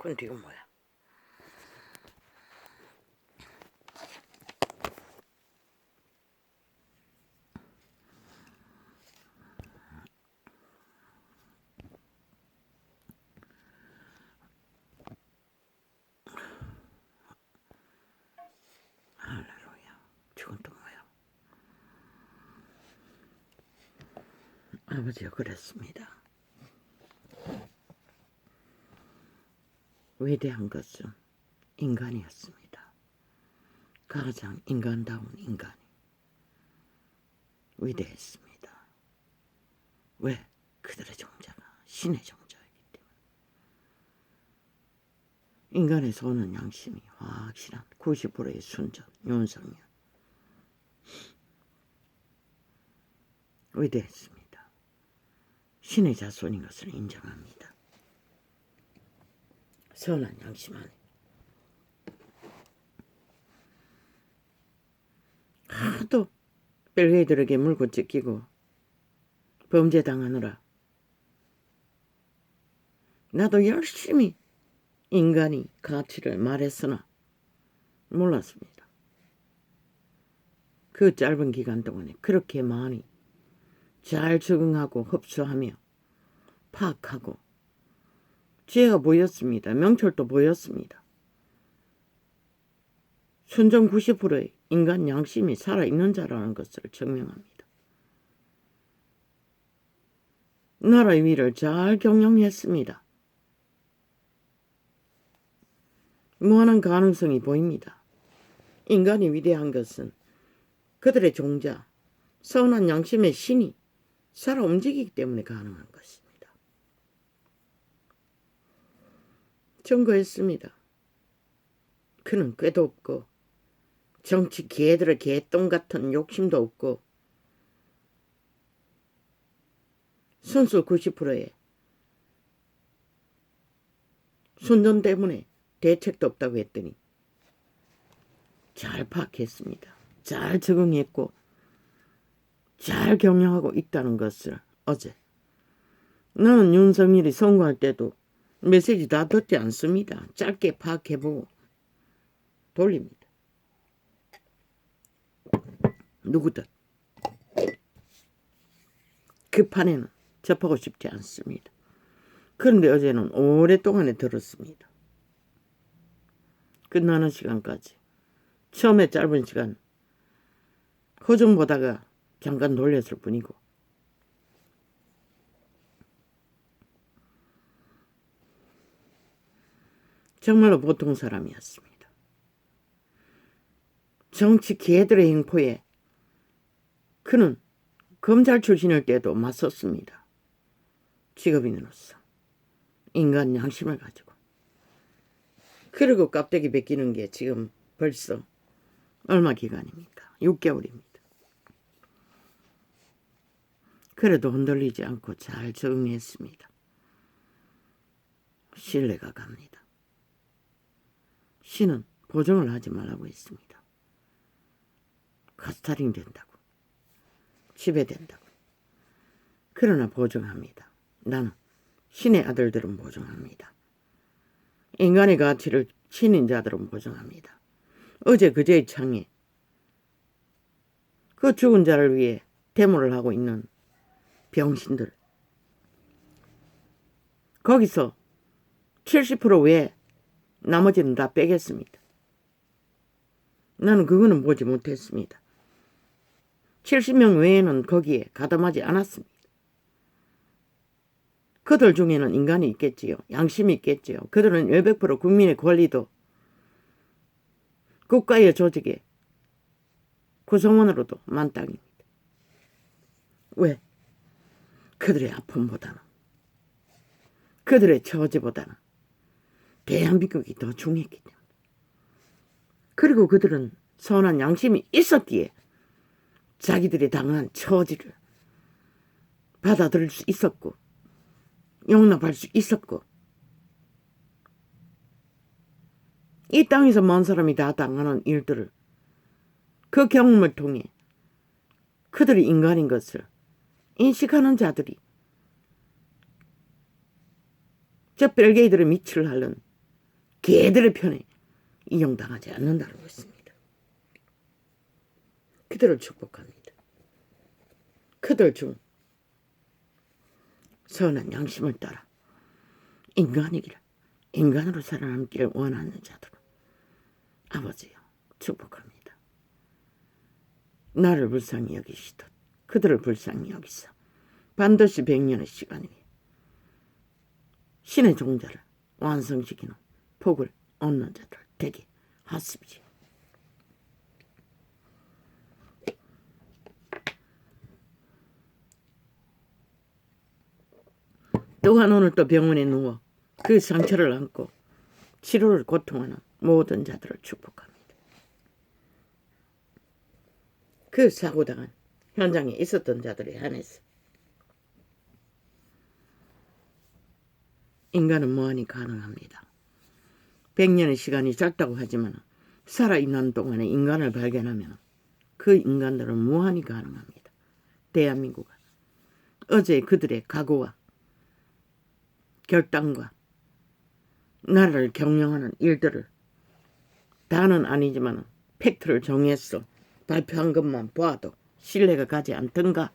근데 이건 뭐야? 할렐루야. 저건 또 뭐야? 아버지가 그랬습니다. 위대한 것은 인간이었습니다. 가장 인간다운 인간이 위대했습니다. 왜? 그들의 종자가 신의 종자이기 때문에. 인간의 손은 양심이 확실한 90%의 순전, 윤석열. 위대했습니다. 신의 자손인 것을 인정합니다. 선한 양심 안에 하도 벨게이들에게 물고 찢기고 범죄당하느라 나도 열심히 인간이 가치를 말했으나 몰랐습니다. 그 짧은 기간 동안에 그렇게 많이 잘 적응하고 흡수하며 파악하고 지혜가 보였습니다. 명철도 보였습니다. 순전 90%의 인간 양심이 살아있는 자라는 것을 증명합니다. 나라의 위를 잘 경영했습니다. 무한한 가능성이 보입니다. 인간이 위대한 것은 그들의 종자, 선한 양심의 신이 살아 움직이기 때문에 가능한 것입니다. 증거했습니다. 그는 꾀도 없고 정치 개들의 개똥 같은 욕심도 없고 선수 90%의 순전 때문에 대책도 없다고 했더니 잘 파악했습니다. 잘 적응했고 잘 경영하고 있다는 것을 어제 나는 윤석열이 선거할 때도 메시지 다 듣지 않습니다. 짧게 파악해보고 돌립니다. 누구든 그 판에는 접하고 싶지 않습니다. 그런데 어제는 오랫동안에 들었습니다. 끝나는 시간까지. 처음에 짧은 시간 허좀 보다가 잠깐 놀렸을 뿐이고 정말로 보통 사람이었습니다. 정치 개들의 행포에 그는 검찰 출신일 때도 맞섰습니다. 직업인으로서 인간 양심을 가지고. 그리고 깝대기 베끼는 게 지금 벌써 얼마 기간입니까? 6개월입니다. 그래도 흔들리지 않고 잘 적응했습니다. 신뢰가 갑니다. 신은 보정을 하지 말라고 했습니다. 카스타링 된다고. 지배된다고. 그러나 보정합니다. 나는 신의 아들들은 보정합니다. 인간의 가치를 신인 자들은 보정합니다. 어제 그제의 창에 그 죽은 자를 위해 데모를 하고 있는 병신들. 거기서 70% 외에 나머지는 다 빼겠습니다. 나는 그거는 보지 못했습니다. 70명 외에는 거기에 가담하지 않았습니다. 그들 중에는 인간이 있겠지요. 양심이 있겠지요. 그들은 100% 국민의 권리도 국가의 조직의 구성원으로도 만땅입니다. 왜? 그들의 아픔보다는 그들의 처지보다는 대한민국이 더 중요했기 때문에. 그리고 그들은 선한 양심이 있었기에 자기들이 당한 처지를 받아들일 수 있었고 용납할 수 있었고 이 땅에서 먼 사람이 다 당하는 일들을 그 경험을 통해 그들이 인간인 것을 인식하는 자들이 저 벨게이들의 밑을 하는 개들의 편에 이용당하지 않는다는 것입니다. 그들을 축복합니다. 그들 중 선한 양심을 따라 인간이기를 인간으로 살아남기를 원하는 자들은 아버지여 축복합니다. 나를 불쌍히 여기시듯 그들을 불쌍히 여기사 반드시 100년의 시간 위에 신의 종자를 완성시키는 복을 얻는 자들 되게 하십시오. 또한 오늘 또 병원에 누워 그 상처를 안고 치료를 고통하는 모든 자들을 축복합니다. 그 사고당한 현장에 있었던 자들에 한해서 인간은 무한히 가능합니다. 100년의 시간이 짧다고 하지만 살아있는 동안에 인간을 발견하면 그 인간들은 무한히 가능합니다. 대한민국은 어제 그들의 각오와 결단과 나라를 경영하는 일들을 다는 아니지만 팩트를 정해서 발표한 것만 봐도 신뢰가 가지 않던가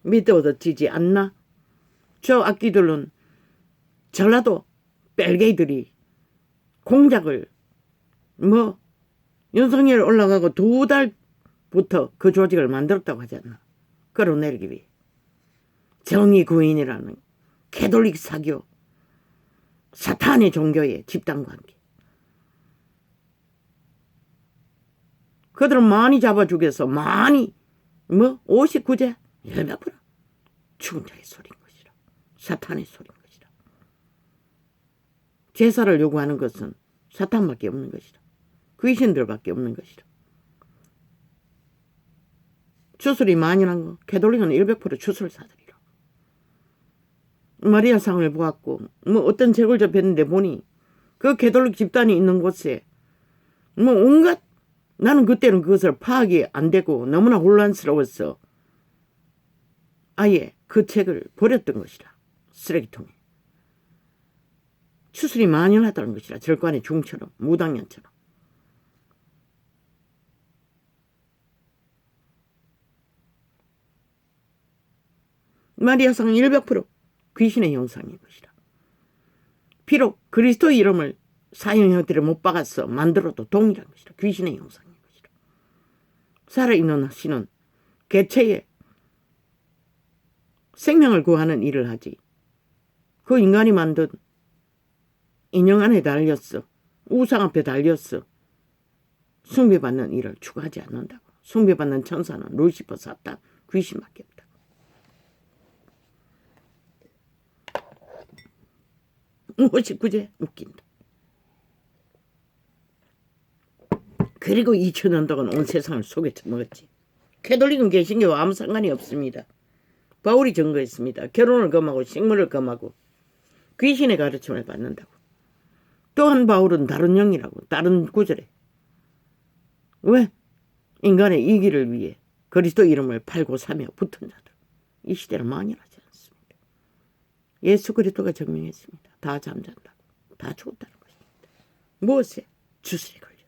믿어지지 않나? 저 악기들은 전라도 뺄개이들이 공작을 윤석열 올라가고 2달부터 그 조직을 만들었다고 하지 않나? 끌어내리기 위해 정의구인이라는 캐톨릭 사교 사탄의 종교의 집단과 함께 그들은 많이 잡아 죽여서 많이 59제 100% 죽은 자의 소리인 것이라 사탄의 소리인 것이라 제사를 요구하는 것은 사탄밖에 없는 것이라 귀신들밖에 없는 것이라 추술이 만연한 거 캐톨릭은 100% 추술사들이라 마리아상을 보았고 어떤 책을 접했는데 보니 그 캐톨릭 집단이 있는 곳에 온갖 나는 그때는 그것을 파악이 안 되고 너무나 혼란스러웠어. 아예 그 책을 버렸던 것이라. 쓰레기통에. 추술이 만연하다는 것이라. 절간의 중처럼 무당년처럼. 마리아상은 100% 귀신의 형상인 것이라. 비록 그리스도의 이름을 사형 형태를 못 박아서 만들어도 동일한 것이라. 귀신의 형상인 것이라. 살아있는 신은 개체의 생명을 구하는 일을 하지. 그 인간이 만든 인형 안에 달렸어. 우상 앞에 달렸어. 숭배받는 일을 추구하지 않는다고. 숭배받는 천사는 루시퍼 사탄 귀신밖에 없다. 59제 웃긴다. 그리고 2000년 동안 온 세상을 속에 처먹었지. 캐톨릭은 개신교와 아무 상관이 없습니다. 바울이 증거했습니다. 결혼을 금하고 식물을 금하고 귀신의 가르침을 받는다고. 또한 바울은 다른 영이라고 다른 구절에 왜? 인간의 이기를 위해 그리스도 이름을 팔고 사며 붙은 자들. 이 시대를 만연하지 않습니다. 예수 그리스도가 증명했습니다. 다 잠잔다고. 다 죽었다는 것입니다. 무엇에? 주술에 걸려.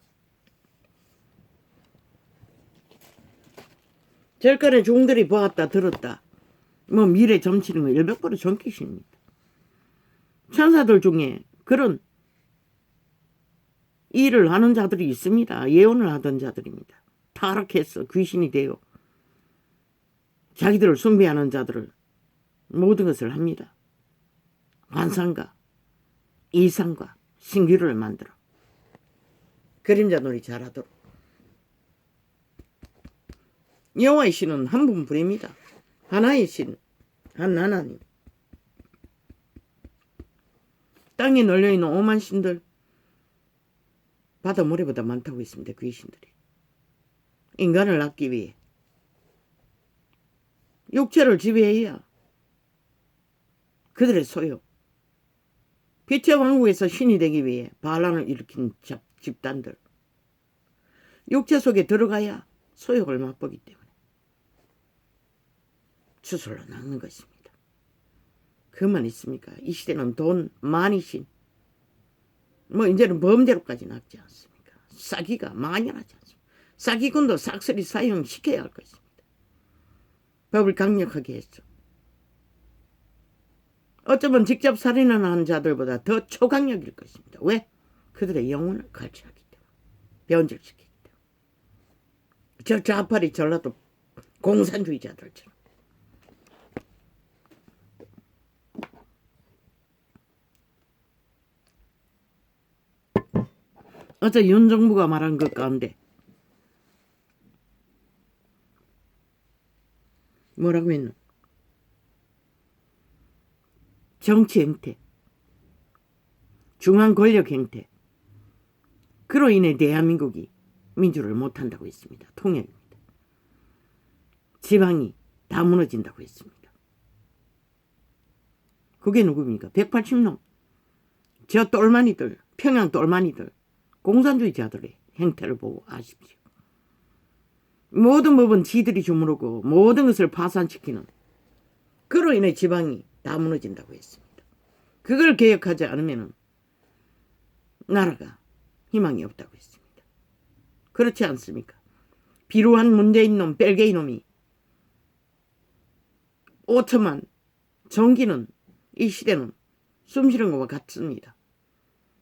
절간의 종들이 보았다 들었다. 미래 점치는 거 100% 전귀신입니다. 천사들 중에 그런 일을 하는 자들이 있습니다. 예언을 하던 자들입니다. 타락해서 귀신이 되어 자기들을 숭배하는 자들을 모든 것을 합니다. 환상과 이상과 신기루를 만들어 그림자 놀이 잘하도록. 여호와의 신은 한 분뿐입니다. 하나의 신, 한 하나님. 땅에 널려있는 오만 신들 바다 모래보다 많다고 있습니다. 귀신들이. 인간을 낳기 위해 육체를 지배해야 그들의 소유. 빛의 왕국에서 신이 되기 위해 반란을 일으킨 집단들. 육체 속에 들어가야 소욕을 맛보기 때문에 주술로 낚는 것입니다. 그만 있습니까? 이 시대는 돈, 많이 신, 뭐 이제는 범죄로까지 낫지 않습니까? 사기가 만연하지 않습니까? 사기꾼도 싹쓸이 사형시켜야 할 것입니다. 법을 강력하게 했죠. 어쩌면 직접 살인을 한 자들보다 더 초강력일 것입니다. 왜? 그들의 영혼을 갈취하기 때문에. 변질시키기 때문에. 저 좌파리 전라도 공산주의자들처럼. 어제 윤 정부가 말한 것 가운데 뭐라고 했노? 정치 행태, 중앙 권력 행태, 그로 인해 대한민국이 민주를 못한다고 했습니다. 통일입니다. 지방이 다 무너진다고 했습니다. 그게 누굽니까? 180놈. 저 똘마니들, 평양 똘마니들, 공산주의자들의 행태를 보고 아십시오. 모든 법은 지들이 주무르고 모든 것을 파산시키는, 그로 인해 지방이 다 무너진다고 했습니다. 그걸 개혁하지 않으면 나라가 희망이 없다고 했습니다. 그렇지 않습니까? 비루한 문재인 놈, 벨게이 놈이 5천만 전기는 이 시대는 숨쉬는 것과 같습니다.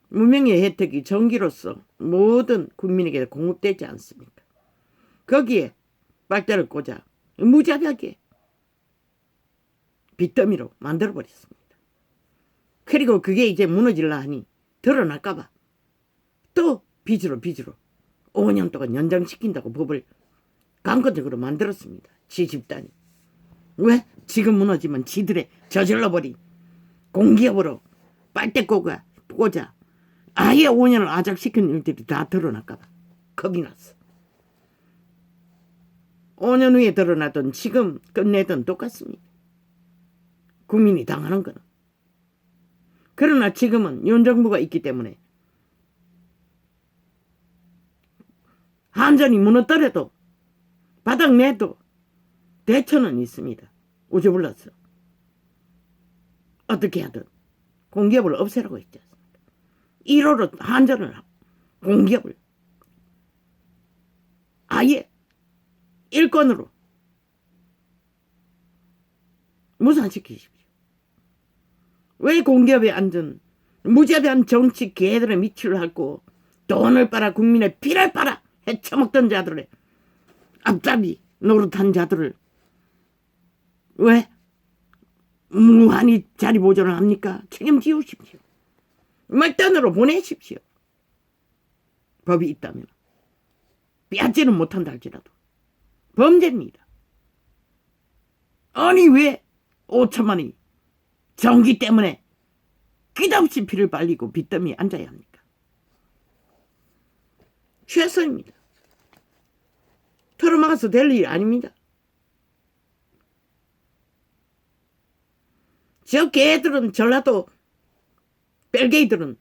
문명의 혜택이 전기로서 모든 국민에게 공급되지 않습니까? 거기에 빨대를 꽂아 무자비하게 빚더미로 만들어버렸습니다. 그리고 그게 이제 무너질라 하니 드러날까봐 또 빚으로 5년 동안 연장시킨다고 법을 강권적으로 만들었습니다. 지 집단이. 왜? 지금 무너지면 지들의 저질러버린 공기업으로 빨대 꽂아 아예 5년을 아작시킨 일들이 다 드러날까봐 겁이 났어. 5년 후에 드러나든 지금 끝내든 똑같습니다. 국민이 당하는 거는. 그러나 지금은 윤 정부가 있기 때문에 한전이 무너뜨려도 바닥 내도 대처는 있습니다. 우주불러서 어떻게 하든 공기업을 없애라고 했지 않습니까? 1호로 한전을 공기업을 아예 일권으로 무산시키십시오. 왜 공기업에 앉은 무자비한 정치 개들의 밑을 핥고 돈을 빨아 국민의 피를 빨아 헤쳐먹던 자들의 앞잡이 노릇한 자들을 왜 무한히 자리 보존을 합니까? 책임지우십시오. 말단으로 보내십시오. 법이 있다면. 빼앗지는 못한다 할지라도 범죄입니다. 아니 왜 5천만이 전기 때문에 끝없이 피를 빨리고 빚더미에 앉아야 합니까? 최소입니다. 털어막아서 될 일 아닙니다. 저 개들은 전라도 벨게이들은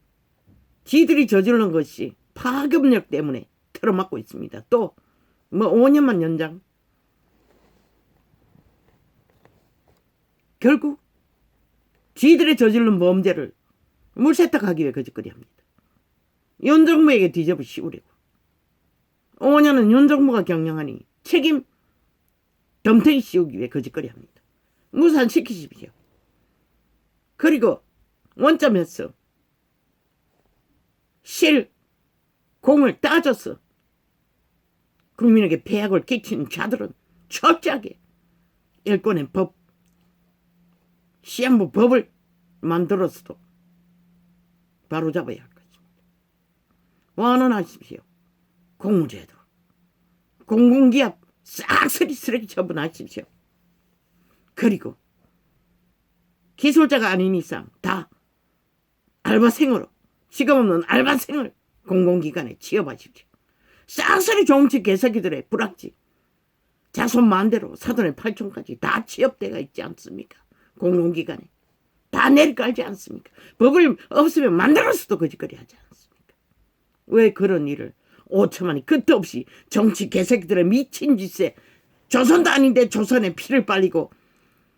지들이 저지르는 것이 파급력 때문에 털어막고 있습니다. 또 뭐 5년만 연장. 결국 지들의 저지른 범죄를 물세탁하기 위해 거짓거리 합니다. 윤 정부에게 뒤집어 씌우려고. 5년은 윤 정부가 경영하니 책임 덤탱이 씌우기 위해 거짓거리 합니다. 무산시키십시오. 그리고 원점에서 공을 따져서 국민에게 폐악을 끼치는 자들은 철저하게 일권의 법, 시한부 법을 만들어서도 바로잡아야 할 것입니다. 완원하십시오. 공무제도, 공공기업 싹쓸이 쓰레기 처분하십시오. 그리고 기술자가 아닌 이상 다 알바생으로, 시급 없는 알바생을 공공기관에 취업하십시오. 싹쓸이 정치 개새끼들의 불악지, 자손 만대로 사돈의 8촌까지 다 취업대가 있지 않습니까? 공공기관에 다 내리깔지 않습니까? 법을 없으면 만들어서도 거짓거리 하지 않습니까? 왜 그런 일을 5천만이 끝도 없이 정치 개새끼들의 미친 짓에 조선도 아닌데 조선의 피를 빨리고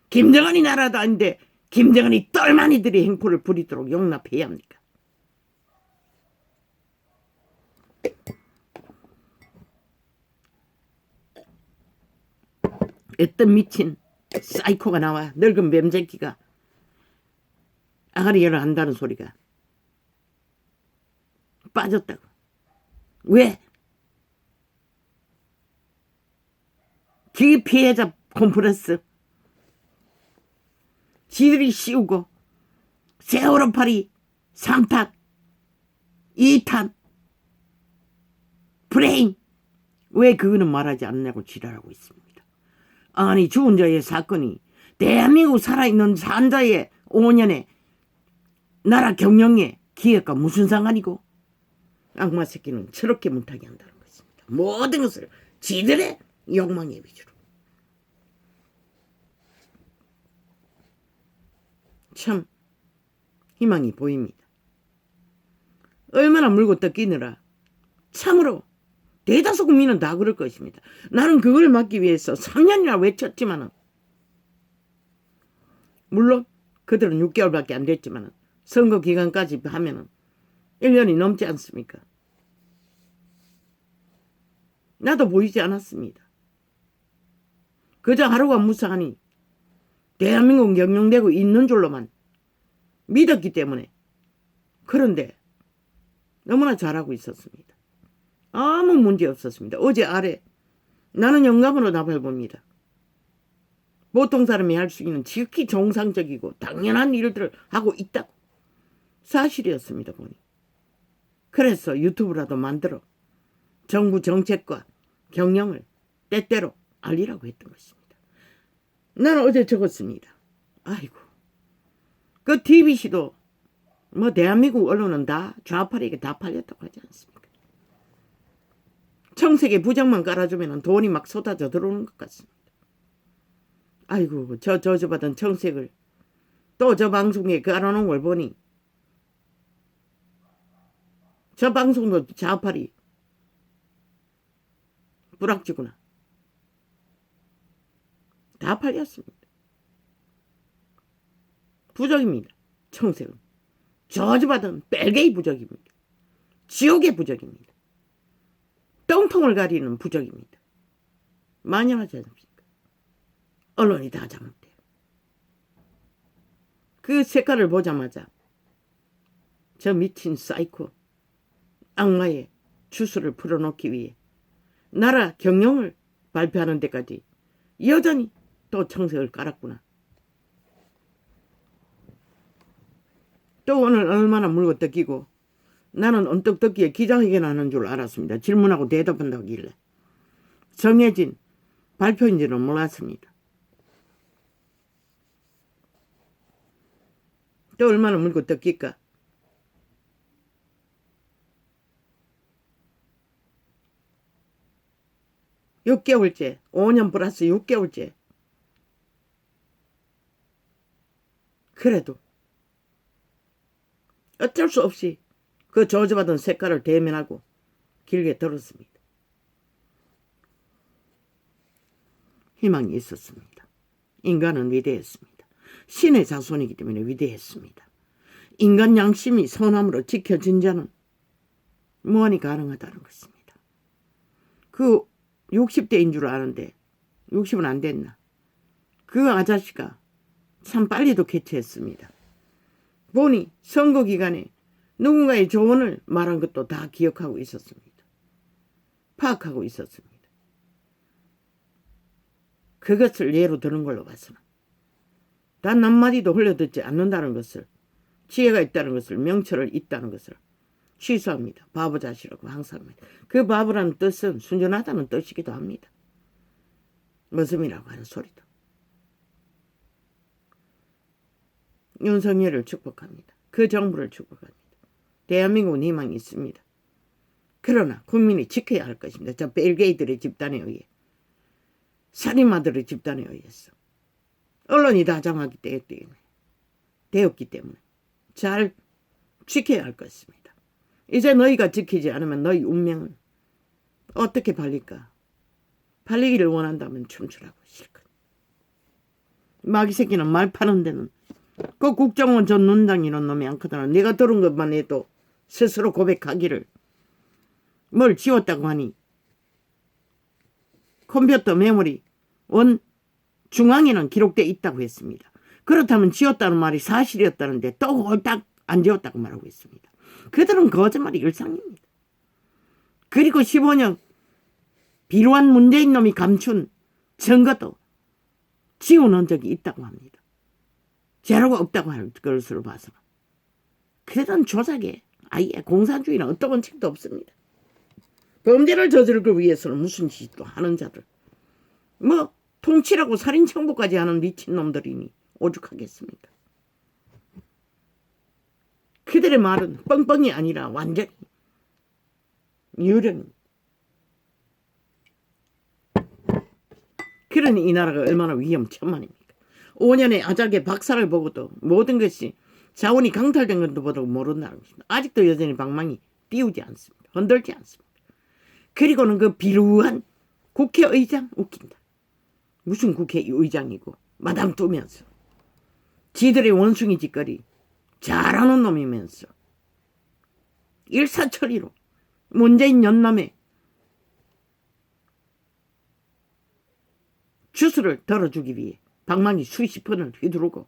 김정은이 나라도 아닌데 김정은이 똘마니들이 행포를 부리도록 용납해야 합니까? 어떤 미친 사이코가 나와. 늙은 뱀새끼가 아가리 열을 한다는 소리가 빠졌다고. 왜? 기피해자 콤프레스 지들이 씌우고 세월호파리 3탄 2탄 브레인 왜 그거는 말하지 않냐고 지랄하고 있습니다. 아니 죽은 자의 사건이 대한민국 살아있는 산자의 5년의 나라 경영에 기획과 무슨 상관이고 악마 새끼는 저렇게 못하게 한다는 것입니다. 모든 것을 지들의 욕망의 위주로. 참 희망이 보입니다. 얼마나 물고 뜯기느라 참으로 대다수 국민은 다 그럴 것입니다. 나는 그걸 막기 위해서 3년이나 외쳤지만은 물론 그들은 6개월밖에 안 됐지만은 선거 기간까지 하면은 1년이 넘지 않습니까? 나도 보이지 않았습니다. 그저 하루가 무사하니 대한민국 경영되고 있는 줄로만 믿었기 때문에. 그런데 너무나 잘하고 있었습니다. 아무 문제 없었습니다. 어제 아래 나는 영감으로 나발봅니다. 보통 사람이 할 수 있는 지극히 정상적이고 당연한 일들을 하고 있다고. 사실이었습니다. 보니. 그래서 유튜브라도 만들어 정부 정책과 경영을 때때로 알리라고 했던 것입니다. 나는 어제 적었습니다. 아이고 그 TBC도 뭐 대한민국 언론은 다 좌파에게 다 팔렸다고 하지 않습니까? 청색에 부정만 깔아주면 돈이 막 쏟아져 들어오는 것 같습니다. 아이고 저 저주받은 청색을 또 저 방송에 깔아놓은 걸 보니 저 방송도 좌파리 불악지구나. 다 팔렸습니다. 부적입니다. 청색은. 저주받은 벨게이 부적입니다. 지옥의 부적입니다. 똥통을 가리는 부적입니다. 만연하지 않습니까? 언론이 다 잘못돼요. 그 색깔을 보자마자 저 미친 사이코 악마의 주술을 풀어놓기 위해 나라 경영을 발표하는 데까지 여전히 또 청색을 깔았구나. 또 오늘 얼마나 물고 뜯기고 나는 언뜻 듣기에 기자회견하는 줄 알았습니다. 질문하고 대답한다길래. 정해진 발표인지는 몰랐습니다. 또 얼마나 물고 뜯길까. (6개월째) 5년 플러스 6개월째. 그래도 어쩔 수 없이 그 저주받은 색깔을 대면하고 길게 들었습니다. 희망이 있었습니다. 인간은 위대했습니다. 신의 자손이기 때문에 위대했습니다. 인간 양심이 선함으로 지켜진 자는 무한히 가능하다는 것입니다. 그 60대인 줄 아는데 60은 안 됐나. 그 아저씨가 참 빨리도 개최했습니다. 보니 선거 기간에 누군가의 조언을 말한 것도 다 기억하고 있었습니다. 파악하고 있었습니다. 그것을 예로 드는 걸로 봐서는 단 한마디도 흘려듣지 않는다는 것을, 지혜가 있다는 것을, 명철을 있다는 것을 취소합니다. 바보자시라고 항상 합니다. 그 바보라는 뜻은 순전하다는 뜻이기도 합니다. 머슴이라고 하는 소리도. 윤석열을 축복합니다. 그 정부를 축복합니다. 대한민국은 희망이 있습니다. 그러나 국민이 지켜야 할 것입니다. 저 벨게이들의 집단에 의해, 살인마들의 집단에 의해서 언론이 다 장악이 되었기 때문에 잘 지켜야 할 것입니다. 이제 너희가 지키지 않으면 너희 운명은 어떻게 발릴까? 발리기를 원한다면 춤추라고 실컷. 마귀 새끼는 말 파는 데는 그 국정원 전 논장 이런 놈이 않거든. 내가 들은 것만 해도 스스로 고백하기를 뭘 지웠다고 하니 컴퓨터 메모리 원 중앙에는 기록되어 있다고 했습니다. 그렇다면 지었다는 말이 사실이었다는데 또 홀딱 안 지었다고 말하고 있습니다. 그들은 거짓말이 일상입니다. 그리고 15년 비루한 문재인 놈이 감춘 증거도 지워놓은 적이 있다고 합니다. 자료가 없다고 할 것으로 봐서. 그들은 조작에 아예 공산주의는 어떤 원칙도 없습니다. 범죄를 저지르기 위해서는 무슨 짓도 하는 자들. 뭐 통치라고 살인청부까지 하는 미친놈들이니 오죽하겠습니까? 그들의 말은 뻥뻥이 아니라 완전히 유령입니다. 그러니 이 나라가 얼마나 위험천만입니까? 5년의 아작의 박살을 보고도 모든 것이 자원이 강탈된 것도 보도 모른다는 것입니다. 아직도 여전히 방망이 띄우지 않습니다. 흔들지 않습니다. 그리고는 그 비루한 국회의장 웃긴다. 무슨 국회의장이고 마담 두면서 지들의 원숭이 짓거리 잘하는 놈이면서 일사천리로 문재인 연남에 주스를 덜어주기 위해 방망이 수십 번을 휘두르고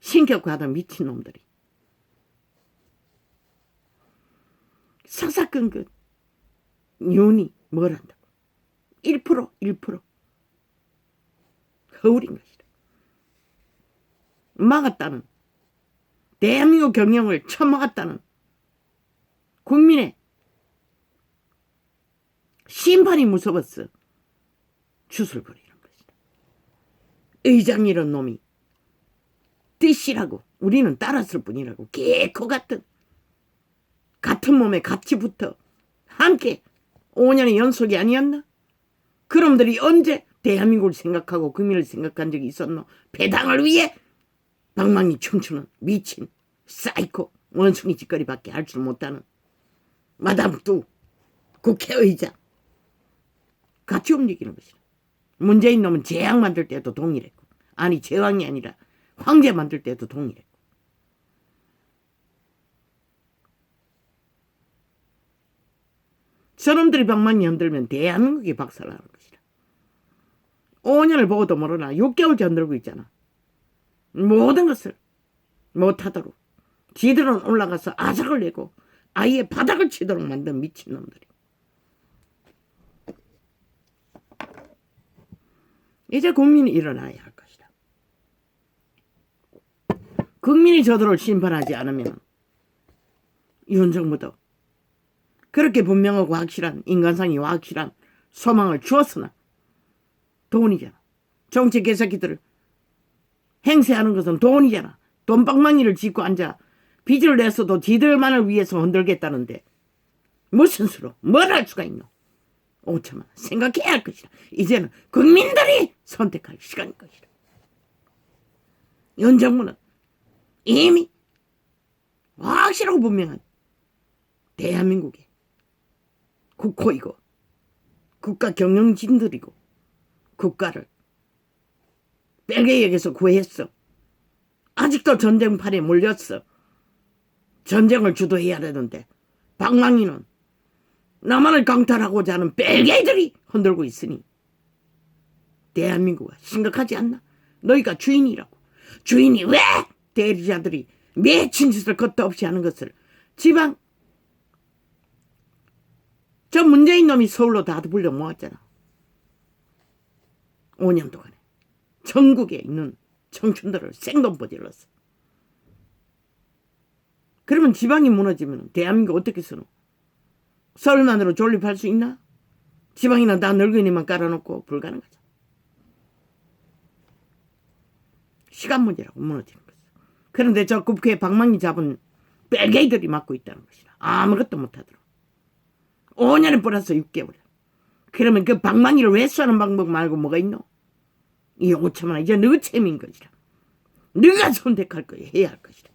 신격화하던 미친놈들이 사사건건 윤이 뭘 한다고 1% 허울인 것이다. 막았다는 대한민국 경영을 쳐막았다는 국민의 심판이 무서웠어 주술거리는 것이다. 의장이란 놈이 뜻이라고 우리는 따랐을 뿐이라고 개코 같은 몸에 같이 붙어 함께 5년의 연속이 아니었나? 그놈들이 언제 대한민국을 생각하고 국민을 생각한 적이 있었노? 배당을 위해 방망이 춤추는 미친 사이코 원숭이 짓거리밖에 할 줄 못하는 마담 뚜 국회의장 같이 움직이는 것이다. 문재인 놈은 재앙 만들 때도 동일했고 아니 제왕이 아니라 황제 만들 때도 동일했고 저놈들이 방망이 흔들면 대한민국이 박살나는 것이다. 5년을 보고도 모르나 6개월째 흔들고 있잖아. 모든 것을 못하도록 지들은 올라가서 아작을 내고 아예 바닥을 치도록 만든 미친놈들이. 이제 국민이 일어나야 할 것이다. 국민이 저들을 심판하지 않으면 윤 정부도 그렇게 분명하고 확실한 인간상이 확실한 소망을 주었으나 돈이잖아. 정치 개새끼들을 행세하는 것은 돈이잖아. 돈방망이를 짚고 앉아 빚을 냈어도 지들만을 위해서 흔들겠다는데 무슨 수로 뭘 할 수가 있노? 5천만 원 생각해야 할 것이다. 이제는 국민들이 선택할 시간일 것이다. 윤 정부는 이미 확실하고 분명한 대한민국의 국호이고 국가 경영진들이고 국가를 벨기에에게서 구했어. 아직도 전쟁판에 몰렸어. 전쟁을 주도해야 되는데 방망이는 남한을 강탈하고자 하는 벨기에들이 흔들고 있으니 대한민국은 심각하지 않나? 너희가 주인이라고. 주인이 왜 대리자들이 미친 짓을 걷도 없이 하는 것을 지방 저 문재인 놈이 서울로 다 불려 모았잖아. 5년 동안에 전국에 있는 청춘들을 생돈버질렀어. 그러면 지방이 무너지면 대한민국 어떻게 쓰노? 서울만으로 존립할 수 있나? 지방이나 다 늙은이만 깔아놓고 불가능하죠. 시간 문제라고 무너지는 거죠. 그런데 저 국회에 방망이 잡은 벨게이들이 맡고 있다는 것이라 아무것도 못하도록 5년에 플러스 6개월. 그러면 그 방망이를 회수하는 방법 말고 뭐가 있노? 이 5천만 원 이제 너희 책임인 것이라. 너가 선택할 거야. 해야 할 것이라.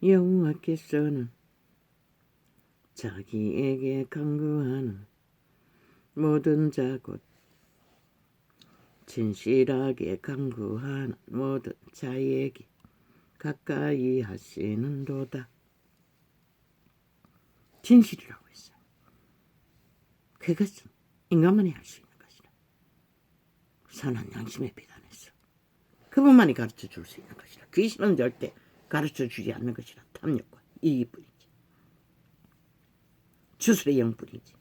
여호와께서는 자기에게 간구하는 모든 자 곧 진실하게 간구하는 모든 자에게 가까이 하시는도다. 진실이라고 했어요. 그것은 인간만이 할 수 있는 것이다. 선한 양심에 비단했어. 그분만이 가르쳐 줄 수 있는 것이다. 귀신은 절대 가르쳐 주지 않는 것이다. 탐욕과 이기뿐이지. 주술의 영뿐이지.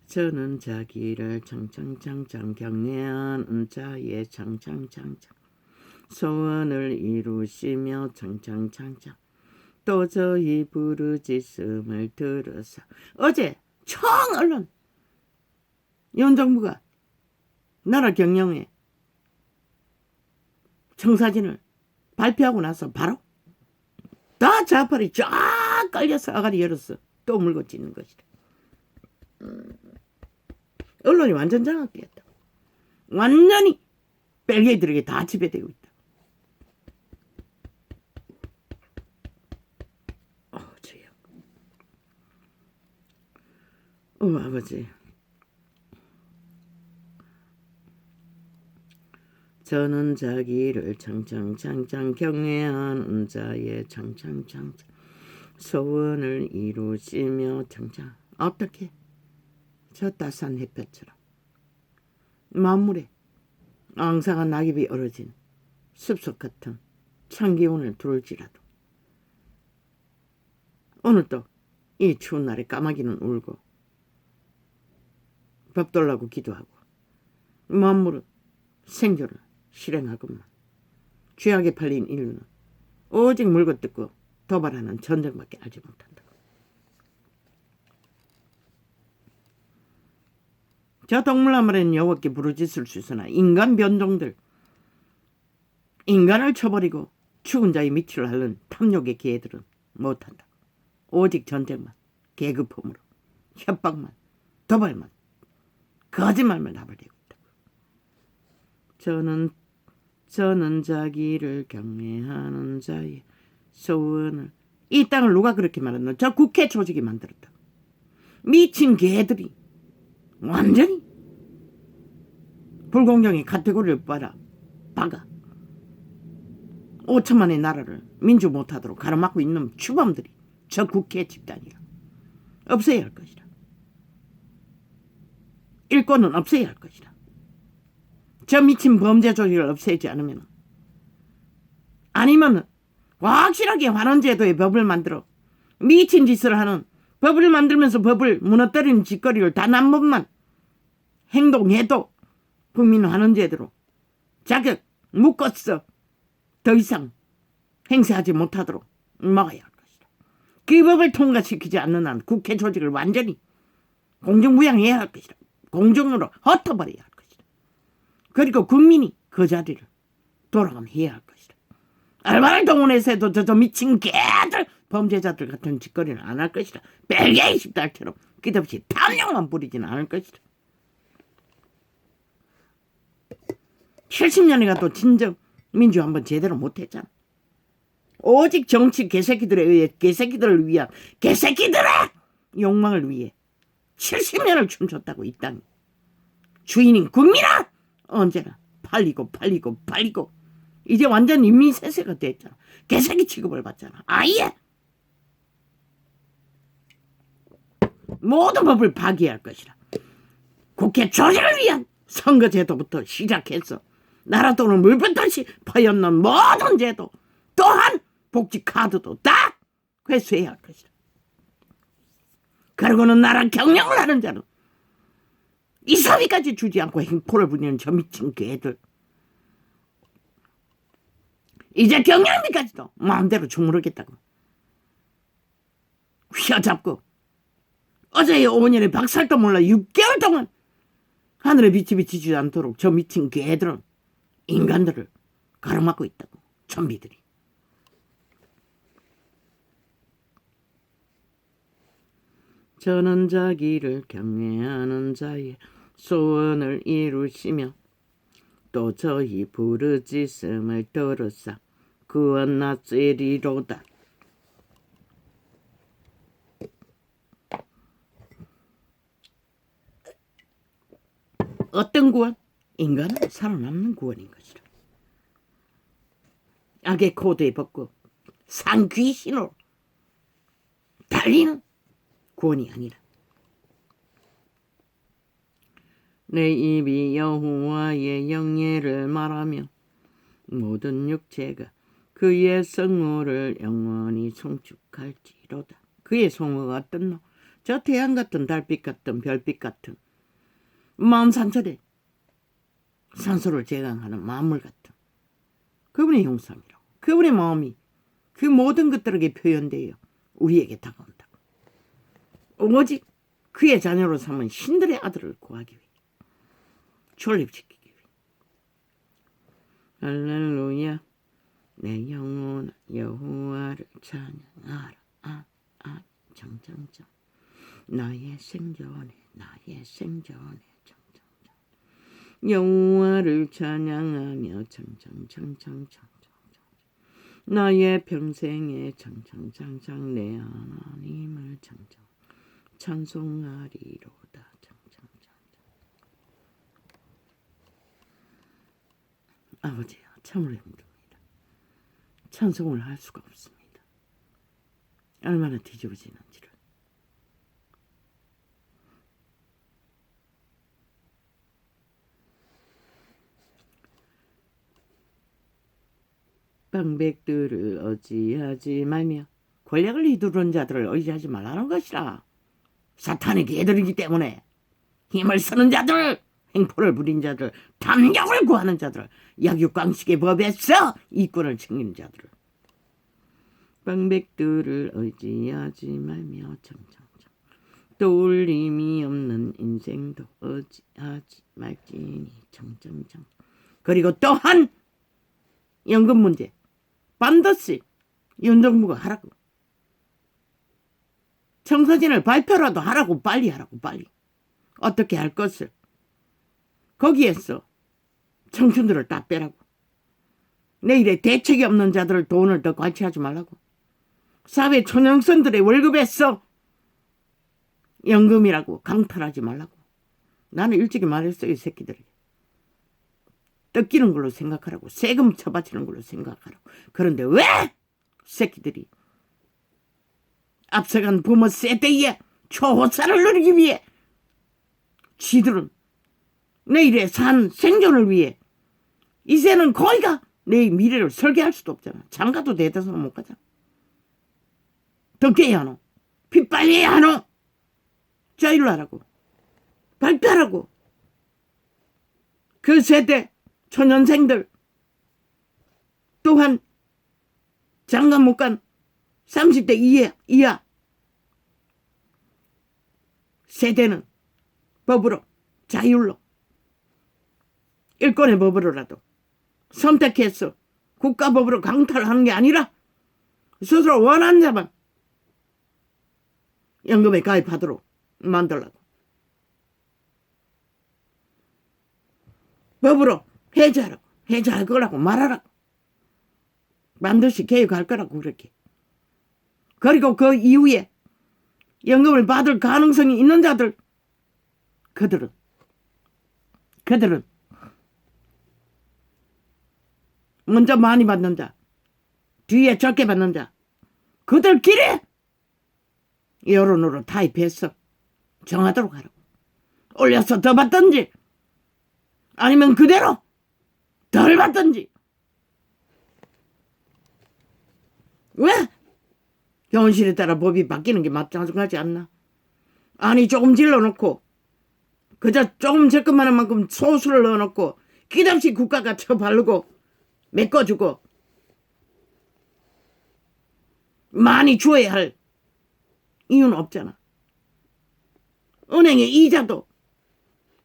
저는 자기를 창창창창 경외하는 자의 창창창창 소원을 이루시며 창창창창 또 저희 부르짖음을 들으사. 어제 청 언론 윤정부가 나라 경영에 청사진을 발표하고 나서 바로 다 좌팔이 쫙 깔려서 아가리 열었어. 또 물고 찢는 것이다. 언론이 완전 장악되었다. 완전히 벨기에들에게 다 지배되고 있다. 주여. 아버지. 저는 자기를 창창창창 경외하는 자의 창창창창 소원을 이루시며 창창. 어떻게? 저 따스한 햇볕처럼 만물에 앙상한 낙엽이 얼어진 숲속 같은 찬 기운을 두를지라도 오늘 또 이 추운 날에 까마귀는 울고 밥 달라고 기도하고 만물은 생존을 실행하건만 죄악에 팔린 인류는 오직 물고 뜯고 도발하는 전쟁밖에 알지 못한다. 저 동물나무에는 여호와께 부르짖을 수 있으나 인간 변종들, 인간을 쳐버리고 죽은 자의 밑을 핥는 탐욕의 개들은 못한다. 오직 전쟁만, 계급품으로, 협박만, 도발만, 거짓말만 나발되고 있다. 저는 자기를 경외하는 자의 소원을. 이 땅을 누가 그렇게 말했나? 저 국회 조직이 만들었다. 미친 개들이 완전히 불공정의 카테고리를 박아 5천만의 나라를 민주 못하도록 가로막고 있는 추범들이 저 국회 집단이야. 없애야 할 것이다. 일권은 없애야 할 것이다. 저 미친 범죄 조직을 없애지 않으면, 아니면 확실하게 환원제도의 법을 만들어 미친 짓을 하는, 법을 만들면서 법을 무너뜨리는 짓거리를 단 한 번만 행동해도 국민 환원제도로 자격 묶었어 더 이상 행세하지 못하도록 막아야 할 것이다. 그 법을 통과시키지 않는 한 국회 조직을 완전히 공정부양해야 할 것이다. 공정으로 흩어버려야 할 것이다. 그리고 국민이 그 자리를 돌아가면 해야 할 것이다. 알바를 동원해서 해도 저 미친 개들 범죄자들 같은 짓거리는 안 할 것이다. 벨기에 10달처럼 끝없이 탐욕만 부리지는 않을 것이다. 70년에 가도 진정 민주 한번 제대로 못했잖아. 오직 정치 개새끼들에 의해 개새끼들을 위한 개새끼들의 욕망을 위해 70년을 춤췄다고. 이 땅이 주인인 국민아 언제나 팔리고 이제 완전 인민세세가 됐잖아. 개새끼 취급을 받잖아. 아예 모든 법을 파기할 것이라. 국회 조직을 위한 선거제도부터 시작해서 나라 돈을 물붓듯이 퍼였는 모든 제도, 또한 복지카드도 다 회수해야 할 것이다. 그리고는 나라 경영을 하는 자는 이 사비까지 주지 않고 행포를 부리는 저 미친 개들, 이제 경영비까지도 마음대로 주무르겠다고 휘어잡고 어제의 5년의 박살도 몰라 6개월 동안 하늘에 빛이 비치지 않도록 저 미친 개들은 인간들을 가로막고 있다고. 좀비들이. 저는 자기를 경외하는 자의 소원을 이루시며 또 저희 부르짖음을 들으사 구원하시리로다. 어떤 구원? 인간은 살아남는 구원인 것이라. 악의 코드에 벗고 상귀신으로 달리는 구원이 아니라. 내 입이 여호와의 영예를 말하며 모든 육체가 그의 성호를 영원히 송축할지로다. 그의 성호가 어떻노? 저 태양 같은 달빛 같은 별빛 같은 만산천에 산소를 제강하는 만물 같은 그분의 형상이라고. 그분의 마음이 그 모든 것들에게 표현되어 우리에게 다가온다고. 오직 그의 자녀로 삼은 신들의 아들을 구하기 위해, 존립시키기 위해. 할렐루야. 내 영혼아 여호와를 찬양하라. 정정정. 나의 생존에 정정정. 여호와를 찬양하며 정정정정정. 나의 평생에 정정정정 내 하나님을 정정 찬송하리로다. 정정정정. 아버지야, 참으로 힘듭니다. 찬송을 할 수가 없습니다. 얼마나 뒤집어지는지를. 방백들을 의지하지 말며 권력을 휘두른 자들을 의지하지 말라는 것이라. 사탄의 개들이기 때문에 힘을 쓰는 자들, 행포를 부린 자들, 탐욕을 구하는 자들, 약육강식의 법에서 이권을 챙기는 자들. 방백들을 의지하지 말며 정정정. 떠올림이 없는 인생도 의지하지 말지니 정정정. 그리고 또한 연금 문제 반드시 윤 정부가 하라고. 청사진을 발표라도 하라고. 빨리 하라고. 빨리. 어떻게 할 것을. 거기에서 청춘들을 다 빼라고. 내일에 대책이 없는 자들을 돈을 더 관치하지 말라고. 사회 초년생들의 월급에서 연금이라고 강탈하지 말라고. 나는 일찍이 말했어요. 이 새끼들에게. 뜯기는 걸로 생각하라고. 세금 쳐바치는 걸로 생각하라고. 그런데 왜 새끼들이 앞서간 부모 세대의 초호사를 누리기 위해 지들은 내일의 산 생존을 위해 이제는 거기가 내 미래를 설계할 수도 없잖아. 장가도 대대손 못 가잖아. 더 깨야 하노. 피 빨리 해야 하노. 자유를 하라고. 발표하라고. 그 세대 초년생들 또한 장가 못 간 30대 이하 세대는 법으로 자율로 일권의 법으로라도 선택해서 국가법으로 강탈하는 게 아니라 스스로 원하는 자만 연금에 가입하도록 만들라고. 법으로 해제하라고. 해제할 거라고 말하라고. 반드시 개혁할 거라고 그렇게. 그리고 그 이후에 연금을 받을 가능성이 있는 자들, 그들은 먼저 많이 받는 자, 뒤에 적게 받는 자, 그들끼리 여론으로 타입해서 정하도록 하라고. 올려서 더 받든지 아니면 그대로 덜 받든지. 왜? 현실에 따라 법이 바뀌는 게 마찬가지 않나? 아니 조금 질러놓고 그저 조금 적금하는 만큼 소수를 넣어놓고 기대없이 국가가 쳐바르고 메꿔주고 많이 줘야 할 이유는 없잖아. 은행의 이자도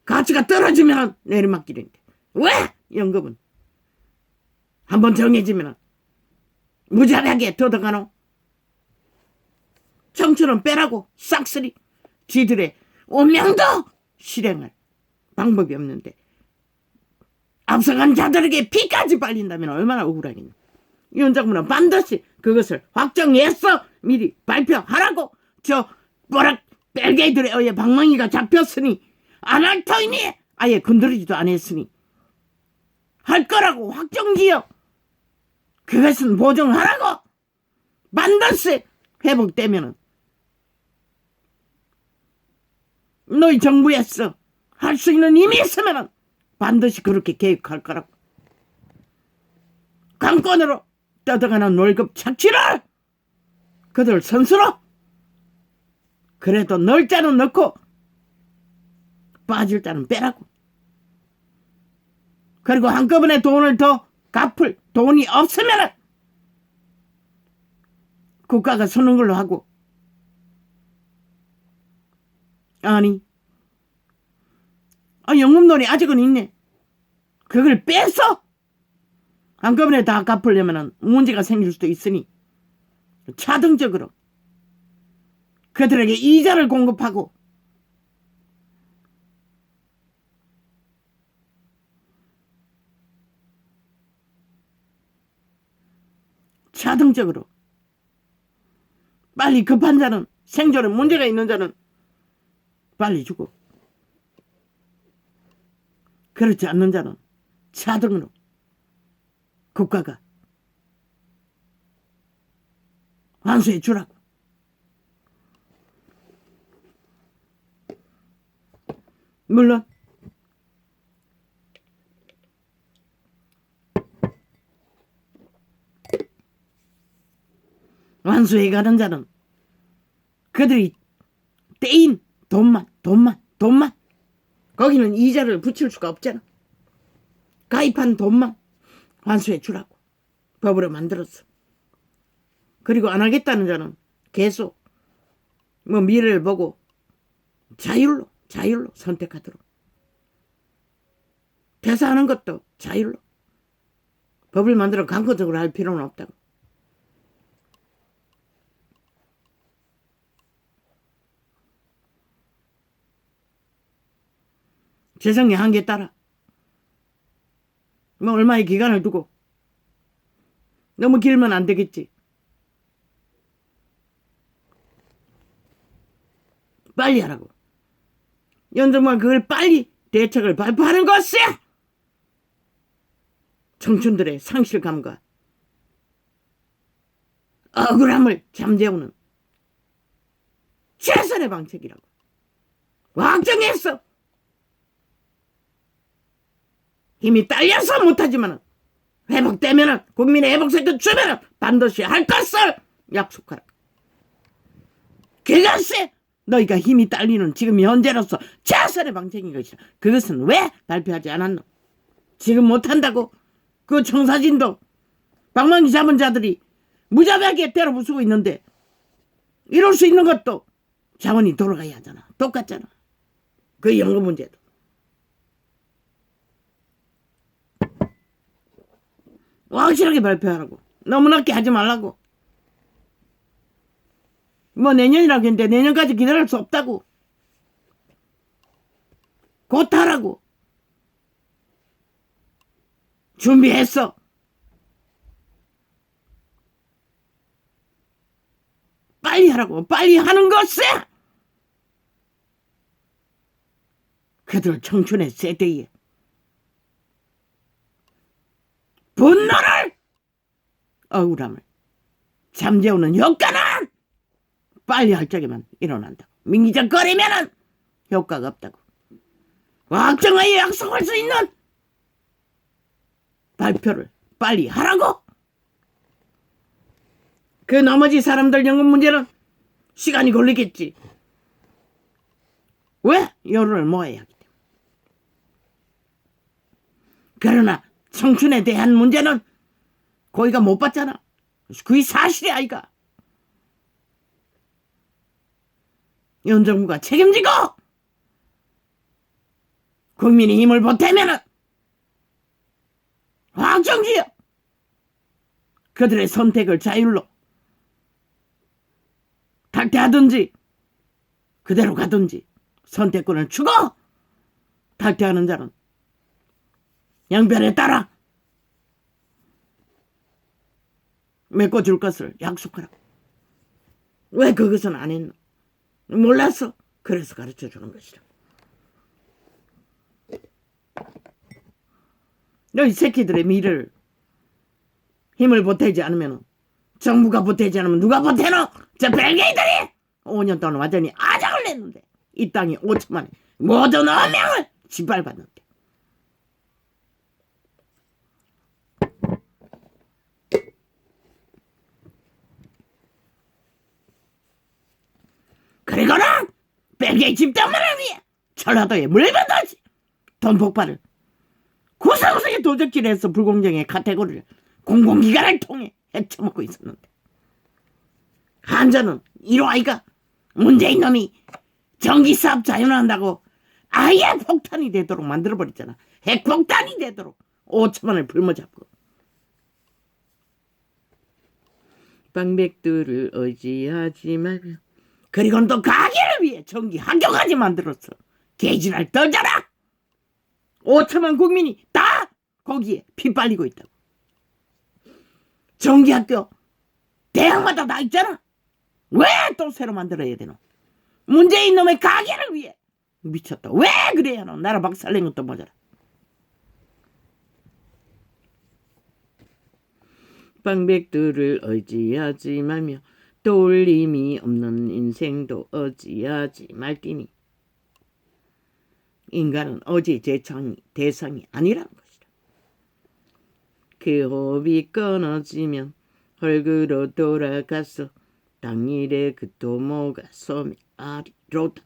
가치가 떨어지면 내리막길인데 왜 연금은 한번 정해지면 무자비하게 뜯어가노? 청춘은 빼라고 싹쓸이. 쥐들의 운명도 실행할 방법이 없는데 앞서간 자들에게 피까지 빨린다면 얼마나 억울하겠냐. 위원장님은 반드시 그것을 확정해서 미리 발표하라고. 저 뭐라 벨게이들에 의해 방망이가 잡혔으니 안 할 터이니 아예 건드리지도 않았으니 할 거라고 확정지어 그것은 보정하라고. 반드시 회복되면은 너희 정부에서 할 수 있는 힘이 있으면은 반드시 그렇게 계획할 거라고. 강권으로 뜯어가는 월급 착취를 그들 선수로 그래도 넣을 자는 넣고 빠질 자는 빼라고. 그리고 한꺼번에 돈을 더 갚을 돈이 없으면 국가가 서는 걸로 하고. 아니 연금돈이 아직은 있네. 그걸 빼서 한꺼번에 다 갚으려면 문제가 생길 수도 있으니 차등적으로 그들에게 이자를 공급하고 차등적으로 빨리 급한 자는 생존에 문제가 있는 자는 빨리 주고 그렇지 않는 자는 차등으로 국가가 환수해 주라고. 물론 환수해 가는 자는 그들이 떼인 돈만 거기는 이자를 붙일 수가 없잖아. 가입한 돈만 환수해 주라고 법으로 만들었어. 그리고 안 하겠다는 자는 계속 미래를 보고 자율로 선택하도록. 퇴사하는 것도 자율로. 법을 만들어 강권적으로 할 필요는 없다고. 재정의 한계에 따라 얼마의 기간을 두고 너무 길면 안 되겠지. 빨리 하라고. 연정부가 그걸 빨리 대책을 발표하는 것이 청춘들의 상실감과 억울함을 잠재우는 최선의 방책이라고 확정했어. 힘이 딸려서 못하지만 회복되면 국민의 회복세금 주면 반드시 할 것을 약속하라. 그것이 너희가 힘이 딸리는 지금 현재로서 최선의 방책인 것이라. 그것은 왜 발표하지 않았노? 지금 못한다고? 그 청사진도 방망이 잡은 자들이 무자비하게 때려 부수고 있는데 이럴 수 있는 것도 자원이 돌아가야 하잖아. 똑같잖아. 그 연금 문제도. 확실하게 발표하라고. 너무 늦게 하지 말라고. 내년이라고 했는데 내년까지 기다릴 수 없다고. 곧 하라고. 준비했어. 빨리 하라고. 빨리 하는 것에 그들 청춘의 세대에 분노를 억울함을 잠재우는 효과는 빨리 할 적에만 일어난다고. 민기적거리면은 효과가 없다고. 확정하에 약속할 수 있는 발표를 빨리 하라고. 그 나머지 사람들 연금 문제는 시간이 걸리겠지. 왜? 여론을 모아야 하기 때문에. 그러나 청춘에 대한 문제는 거기가 못 봤잖아. 그게 사실이 아이가. 현 정부가 책임지고 국민이 힘을 보태면은 확정지어 그들의 선택을 자율로 탈퇴하든지 그대로 가든지 선택권을 주고 탈퇴하는 자는 양변에 따라 메꿔줄 것을 약속하라. 왜 그것은 안 했노? 몰랐어. 그래서 가르쳐주는 것이라. 너희 새끼들의 미래를 힘을 보태지 않으면, 정부가 보태지 않으면 누가 보태노? 저 벨기들이 5년 동안 완전히 아작을 냈는데 이 땅이 5천만에 모든 어명을 짓밟았는데. 그리고는 벨기에 집단만을 위해 전라도에 물건도지 돈 폭발을 구석구석에 도적질해서 불공정의 카테고리를 공공기관을 통해 헤쳐먹고 있었는데, 한전은 이로아이가 문재인 놈이 전기사업 자연화한다고 아예 폭탄이 되도록 만들어버렸잖아. 핵폭탄이 되도록 5천만을 불모잡고. 방백들을 의지하지 말고, 그리고는 또 가게를 위해 전기 학교까지 만들었어. 개지랄 떠져라. 5천만 국민이 다 거기에 피 빨리고 있다고. 전기학교 대학마다 다 있잖아. 왜 또 새로 만들어야 되노? 문재인 놈의 가게를 위해. 미쳤다. 왜 그래야 하노? 나라 박살낸 것도 모자라. 방백들을 의지하지 말며 돌림이 없는 인생도 의지하지 말띠니, 인간은 어제 대상이 아니라는 것이다. 그 호흡이 끊어지면 헐그로 돌아가서 당일에 그 도모가 소멸하리로다.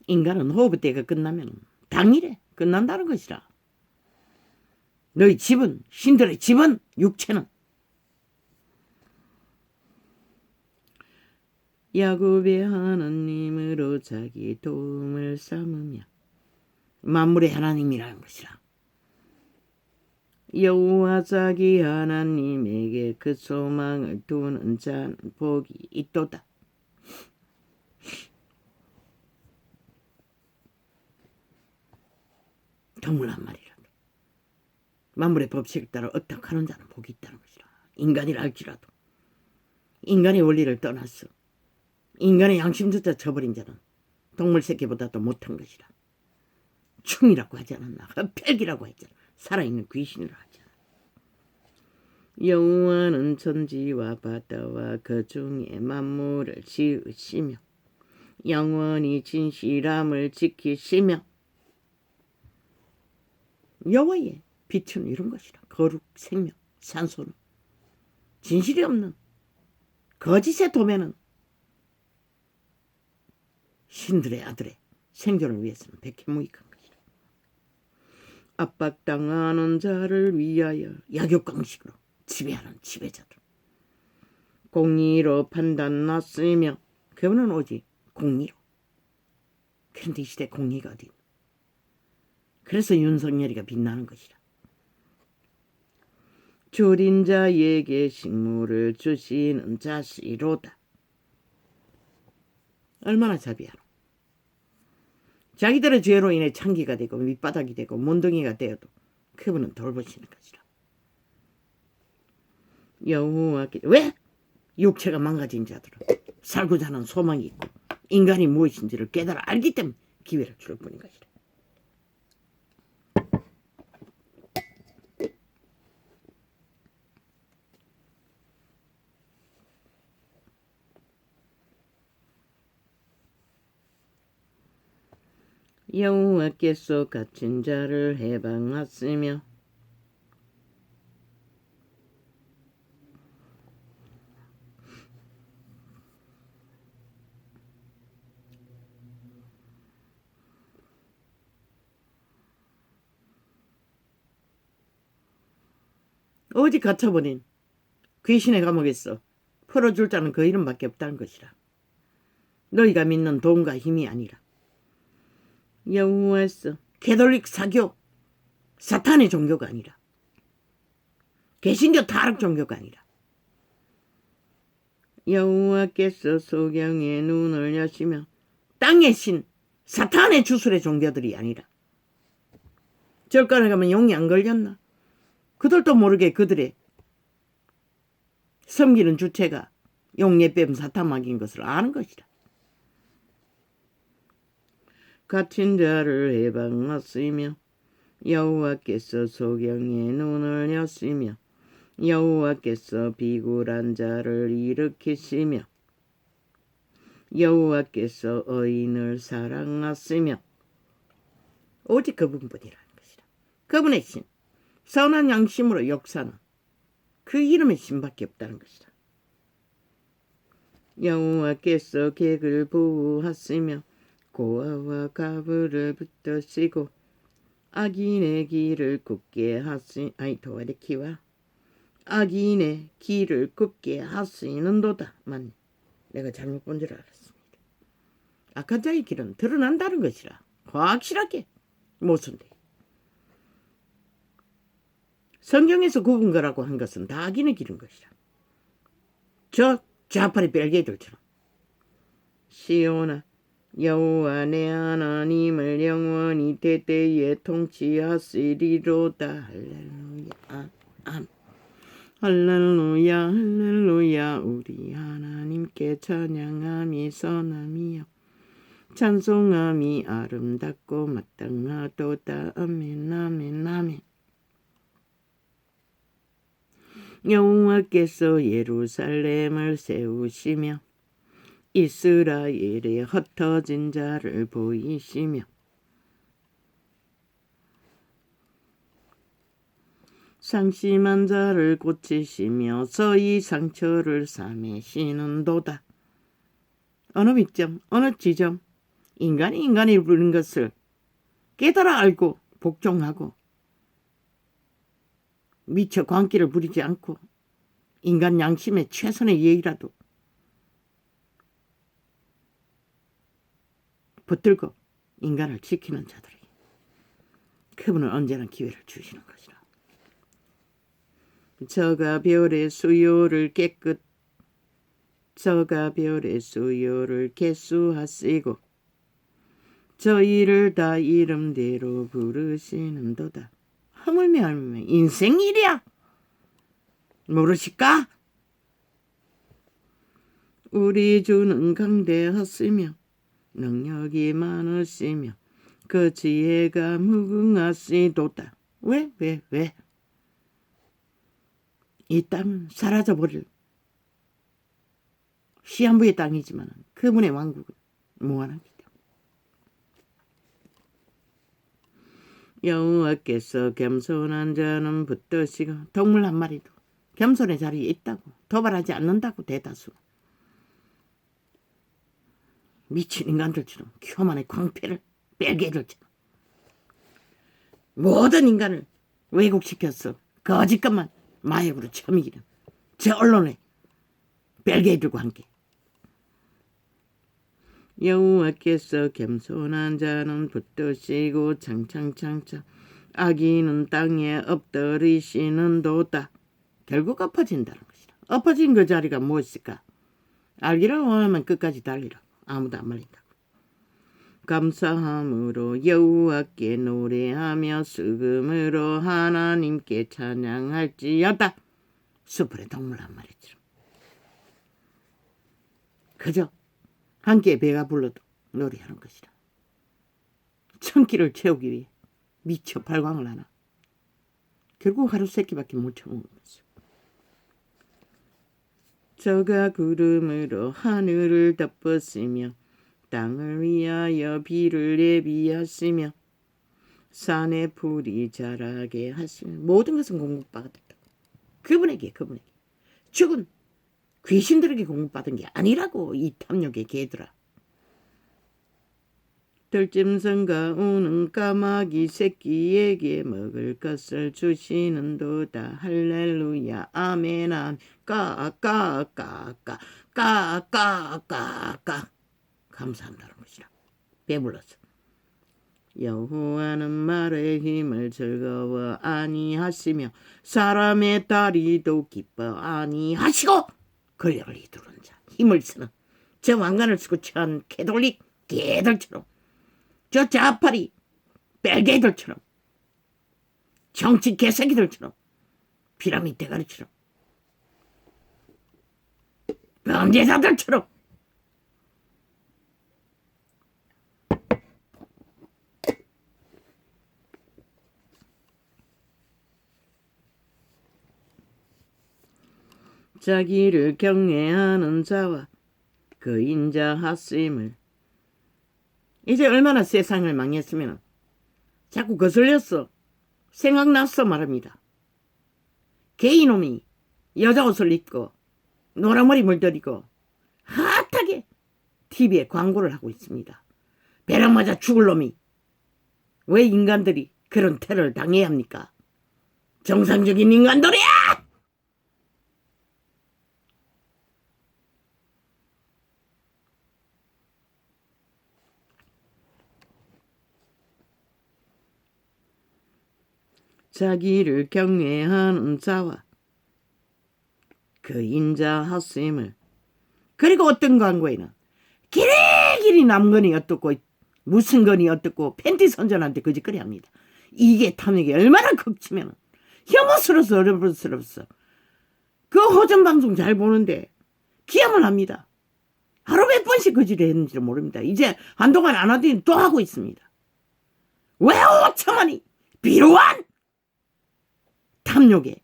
인간은 호흡 때가 끝나면 당일에 끝난다는 것이라. 너희 집은, 신들의 집은, 육체는 야곱의 하나님으로 자기 도움을 삼으며, 만물의 하나님이라는 것이라. 여호와 자기 하나님에게 그 소망을 두는 자는 복이 있도다. 동물 한 마리라도 만물의 법칙에 따라 어떡하는 자는 복이 있다는 것이라. 인간이라 할지라도 인간의 원리를 떠났어. 인간의 양심조차 저버린 자는 동물 새끼보다도 못한 것이라. 충이라고 하지 않았나? 흑백이라고 했잖아. 살아있는 귀신이라 하잖아. 여호와는 천지와 바다와 그 중에 만물을 지으시며 영원히 진실함을 지키시며, 여호와의 빛은 이런 것이라. 거룩, 생명, 산소는, 진실이 없는 거짓의 도매는 신들의 아들의 생존을 위해서는 백해무익한 것이라. 압박당하는 자를 위하여 약육강식으로 지배하는 지배자들, 공의로 판단났으며, 그분은 오직 공의로. 그런데 이 시대 공의가 어디 있나? 그래서 윤석열이가 빛나는 것이라. 줄인 자에게 식물을 주시는 자시로다. 얼마나 자비하노. 자기들의 죄로 인해 창기가 되고 밑바닥이 되고 몬둥이가 되어도 그분은 돌보시는 것이라. 여호와께, 왜? 육체가 망가진 자들은 살고자 하는 소망이 있고 인간이 무엇인지를 깨달아 알기 때문에 기회를 줄 뿐인 것이라. 여호와께서 갇힌 자를 해방하시며 오직 갇혀버린 귀신의 감옥에서 풀어줄 자는 그 이름밖에 없다는 것이라. 너희가 믿는 돈과 힘이 아니라 여호와께서, 캐톨릭 사교 사탄의 종교가 아니라, 개신교 타락 종교가 아니라, 여호와께서 소경의 눈을 여시며 땅의 신 사탄의 주술의 종교들이 아니라. 절간에 가면 용이 안 걸렸나? 그들도 모르게 그들의 섬기는 주체가 용예뱀 사탄막인 것을 아는 것이다. 갇힌 자를 해방하시며 여호와께서 소경의 눈을 여시며 여호와께서 비굴한 자를 일으키시며 여호와께서 의인을 사랑하시며 오직 그분뿐이라는 것이다. 그분의 신, 선한 양심으로 역사는 그 이름의 신밖에 없다는 것이다. 여호와께서 객을 보호하시며 고아와 가부를 붙드시고 악인의 길을 굽게 도와리키와 악인의 길을 굽게 하시는도다. 맞네. 내가 잘못 본 줄 알았습니다. 악한 자의 길은 드러난다는 것이라 확실하게 모순돼. 성경에서 굽은 거라고 한 것은 다 악인의 길인 것이라. 저 좌파리 벨게들처럼. 시온아 여호와 내 하나님을 영원히 대대에 통치하시리로다. 할렐루야. 아멘. 할렐루야 할렐루야. 우리 하나님께 찬양함이 선함이요 찬송함이 아름답고 마땅하도다. 아멘 아멘 아멘. 여호와께서 예루살렘을 세우시며 이스라엘의 흩어진 자를 보이시며 상심한 자를 고치시며 서이 상처를 싸매시는도다. 어느 밑점, 어느 지점, 인간이 인간이 부르는 것을 깨달아 알고 복종하고 미처 광기를 부리지 않고 인간 양심의 최선의 예의라도 붙들고 인간을 지키는 자들이 그분은 언제나 기회를 주시는 것이라. 저가 별의 수요를 개수하시고 저희를 다 이름대로 부르시는도다. 하물며 인생 일이야. 모르실까? 우리 주는 강대하시며 능력이 많으시며 그 지혜가 무궁하시도다. 왜? 이 땅은 사라져버릴 시한부의 땅이지만 그분의 왕국은 무한하기 때문에. 여호와께서 겸손한 자는 붙드시고 동물 한 마리도 겸손의 자리에 있다고 도발하지 않는다고 대다수. 미친 인간들처럼 교만의 광패를 벨게들처럼 모든 인간을 왜곡시켰어. 거짓것만 마약으로 처미기는 저 언론의 벨게들과 함께. 여호와께서 겸손한 자는 붙드시고 창창 악인은 땅에 엎드리시는도다. 결국 엎어진다는 것이다. 엎어진 그 자리가 무엇일까? 알기를 원하면 끝까지 달리라. 아무도 안 말린다고. 감사함으로 여호와께 노래하며 수금으로 하나님께 찬양할지어다. 수풀의 동물 한 마리처럼 그저 함께 배가 불러도 노래하는 것이라. 천끼를 채우기 위해 미쳐 발광을 하나. 결국 하루 세끼밖에 못 쳐먹는 것이죠. 저가 구름으로 하늘을 덮으시며 땅을 위하여 비를 예비하시며 산에 풀이 자라게 하시며 모든 것은 공급받았다. 그분에게 죽은 귀신들에게 공급받은 게 아니라고 이 탐욕의 개들아. 들짐승과 우는 까마귀 새끼에게 먹을 것을 주시는도다. 할렐루야 아멘 아멘. 까까까까까까까 감사한다는 것이라. 배불렀어. 여호와는 말의 힘을 즐거워 아니하시며 사람의 다리도 기뻐 아니하시고 권력을 이루는 자 힘을 쓰는 저 왕관을 쓰고 처한 개돌리 개들처럼 저 좌파리 뺄개들처럼, 정치 개새끼들처럼, 피라미드 대가리처럼, 범죄자들처럼 자기를 경외하는 자와 그 인자 하심을. 이제 얼마나 세상을 망했으면 자꾸 거슬렸어, 생각났어 말합니다. 게이놈이 여자 옷을 입고 노랑머리 물들이고 핫하게 TV에 광고를 하고 있습니다. 벼락 맞아 죽을 놈이 왜 인간들이 그런 테러를 당해야 합니까? 정상적인 인간들이야! 자기를 경외하는 자와 그 인자 하심을. 그리고 어떤 광고에는 길이길이 남건이 어떻고 무슨 건이 어떻고 팬티 선전한테 거짓거리 합니다. 이게 탐욕이 얼마나 극치면 혐오스러워서 어렵스럽어. 그 호전 방송 잘 보는데 기함을 합니다. 하루 몇 번씩 거짓을 했는지 모릅니다. 이제 한동안 안 하더니 또 하고 있습니다. 왜 5천만이 비로한 탐욕에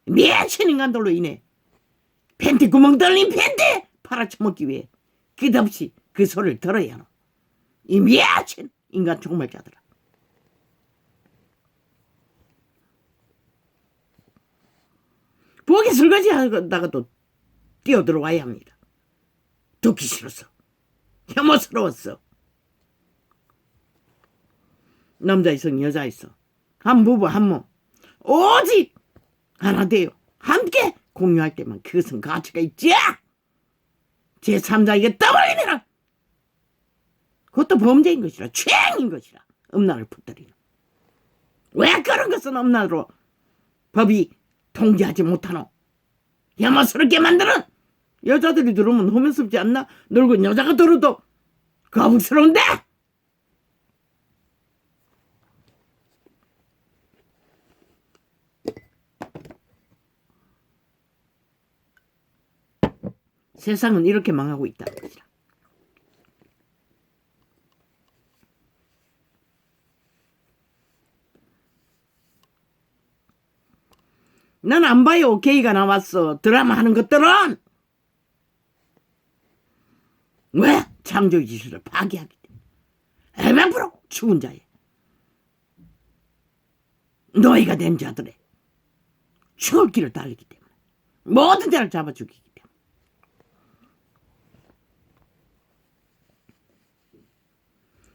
미친 인간들로 인해 팬티 구멍 뚫린 팬티 팔아쳐먹기 위해 끝없이 그 소리를 들어야 하노. 이 미친 인간 종말자들아. 보기 설거지 하다가도 뛰어들어와야 합니다. 듣기 싫었어. 혐오스러웠어. 남자 있어 여자 있어 한 부부 한 몸 오직 하나 돼요. 함께 공유할 때만 그것은 가치가 있지. 제3자에게 떠벌리면 그것도 범죄인 것이라 죄인 것이라 음란을 퍼뜨리는. 왜 그런 것은 음란으로 법이 통제하지 못하노? 혐오스럽게 만드는. 여자들이 들으면 혐오스럽지 않나? 늙은 여자가 들어도 거북스러운데. 세상은 이렇게 망하고 있다는 것이라. 난 안 봐요. 게이가 나왔어. 드라마 하는 것들은. 왜? 창조의 지수를 파괴하기 때문에. 100% 죽은 자의 노예가 된 자들의 죽을 길을 달리기 때문에. 모든 자를 잡아 죽이기 때문에.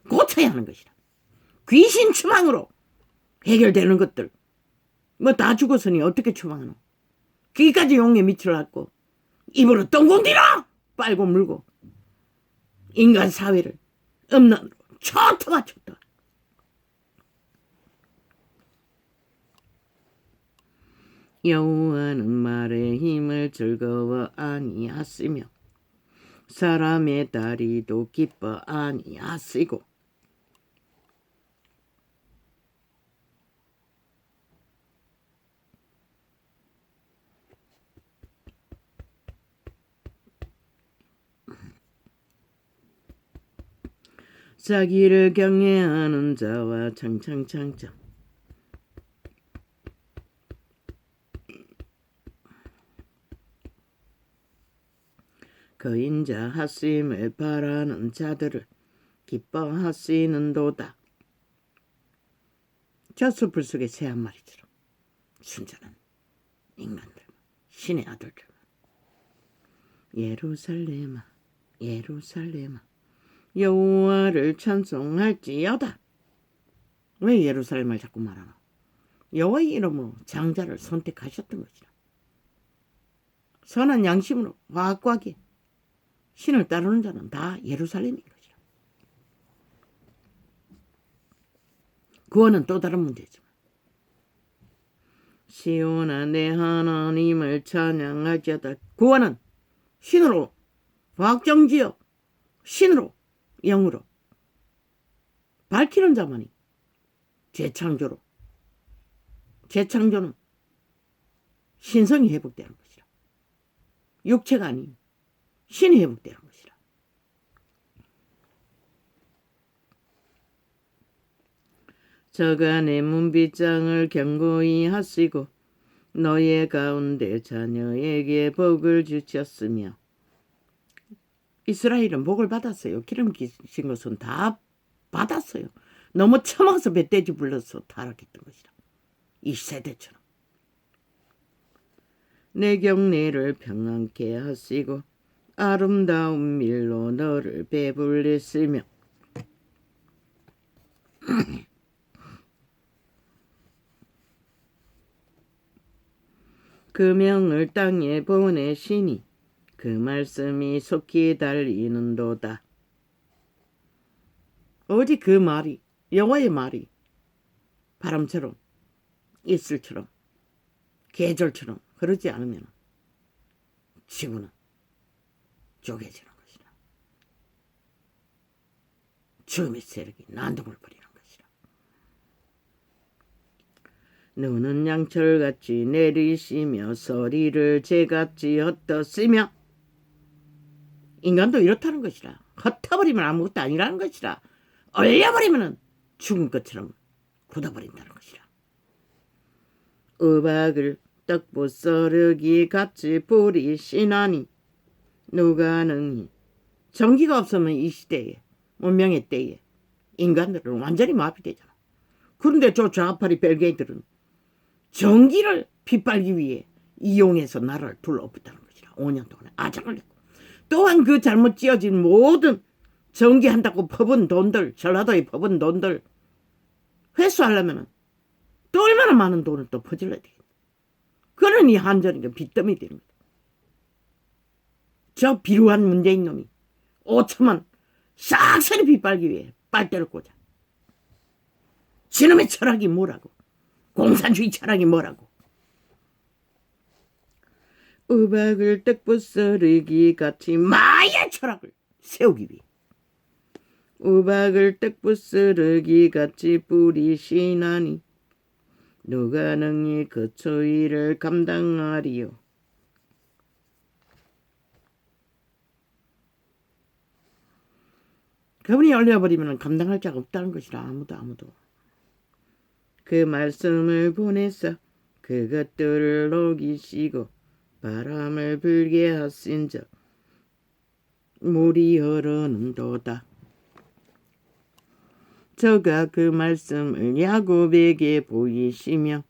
고쳐야 하는 것이라. 귀신 추방으로 해결되는 것들 뭐 다 죽었으니 어떻게 추방하노? 귀까지 용에 밑을 갖고 입으로 똥공디로 빨고 물고 인간 사회를 음란으로 쳤다가 쳤다. 여호와는 말의 힘을 즐거워 아니하시며 사람의 다리도 기뻐 아니하시고 자기를 경외하는 자와 창창창창 그 인자 하심을 바라는 자들을 기뻐하시는도다. 저 숲을 속의 새 한 마리처럼 순전한 인간들, 신의 아들들. 예루살렘아 예루살렘아 여호와를 찬송할지어다. 왜 예루살렘을 자꾸 말하나? 여호와의 이름으로 장자를 선택하셨던 것이라. 선한 양심으로 확고하게 신을 따르는 자는 다 예루살렘인 것이라. 구원은 또 다른 문제지만 시온아 내 하나님을 찬양할지어다. 구원은 신으로 확정지어 신으로 영으로 밝히는 자만이 재창조로, 재창조는 신성이 회복되는 것이라. 육체가 아닌 신이 회복되는 것이라. 저가 내 문빗장을 견고히 하시고 너의 가운데 자녀에게 복을 주셨으며. 이스라엘은 복을 받았어요. 기름 기신 것은 다 받았어요. 너무 처먹어서 멧돼지 불러서 타락했던 것이라. 이 세대처럼. 내 경내를 평안케 하시고 아름다운 밀로 너를 배불리시며. 그 명을 땅에 보내시니 그 말씀이 속히 달리는도다. 어디 그 말이, 여호와의 말이 바람처럼 이슬처럼 계절처럼 그러지 않으면 지구는 쪼개지는 것이라. 죽음의 세력이 난동을 부리는 것이라. 너는 양철같이 내리시며 서리를 재같이 헛떠쓰며. 인간도 이렇다는 것이라. 헛어버리면 아무것도 아니라는 것이라. 얼려버리면 죽은 것처럼 굳어버린다는 것이라. 우박을 떡부서르기 같이 뿌리시나니 누가 능히. 전기가 없으면 이 시대에, 문명의 때에 인간들은 완전히 마비되잖아. 그런데 저 좌파리 벨게이들은 전기를 빗발기 위해 이용해서 나라를 둘러엎었다는 것이라. 5년 동안에 아작을 냈고, 또한 그 잘못 지어진 모든 전기한다고 퍼본 돈들, 전라도에 퍼본 돈들 회수하려면 또 얼마나 많은 돈을 또 퍼질러야 되겠다. 그러니 한전이가 빚더미 되는 거다. 저 비루한 문재인 놈이 5천만 싹쓸이 빗발기 위해 빨대를 꽂아. 지놈의 철학이 뭐라고, 공산주의 철학이 뭐라고. 우박을 떡부서르기 같이 마의 철학을 세우기 위해 우박을 떡부서르기 같이 뿌리시나니 누가 능히 그 추위를 감당하리요. 그분이 올려버리면 감당할 자가 없다는 것이라. 아무도. 그 말씀을 보내서 그것들을 녹이시고 바람을 불게 하신즉 물이 흐르는도다. 저가 그 말씀을 야곱에게 보이시며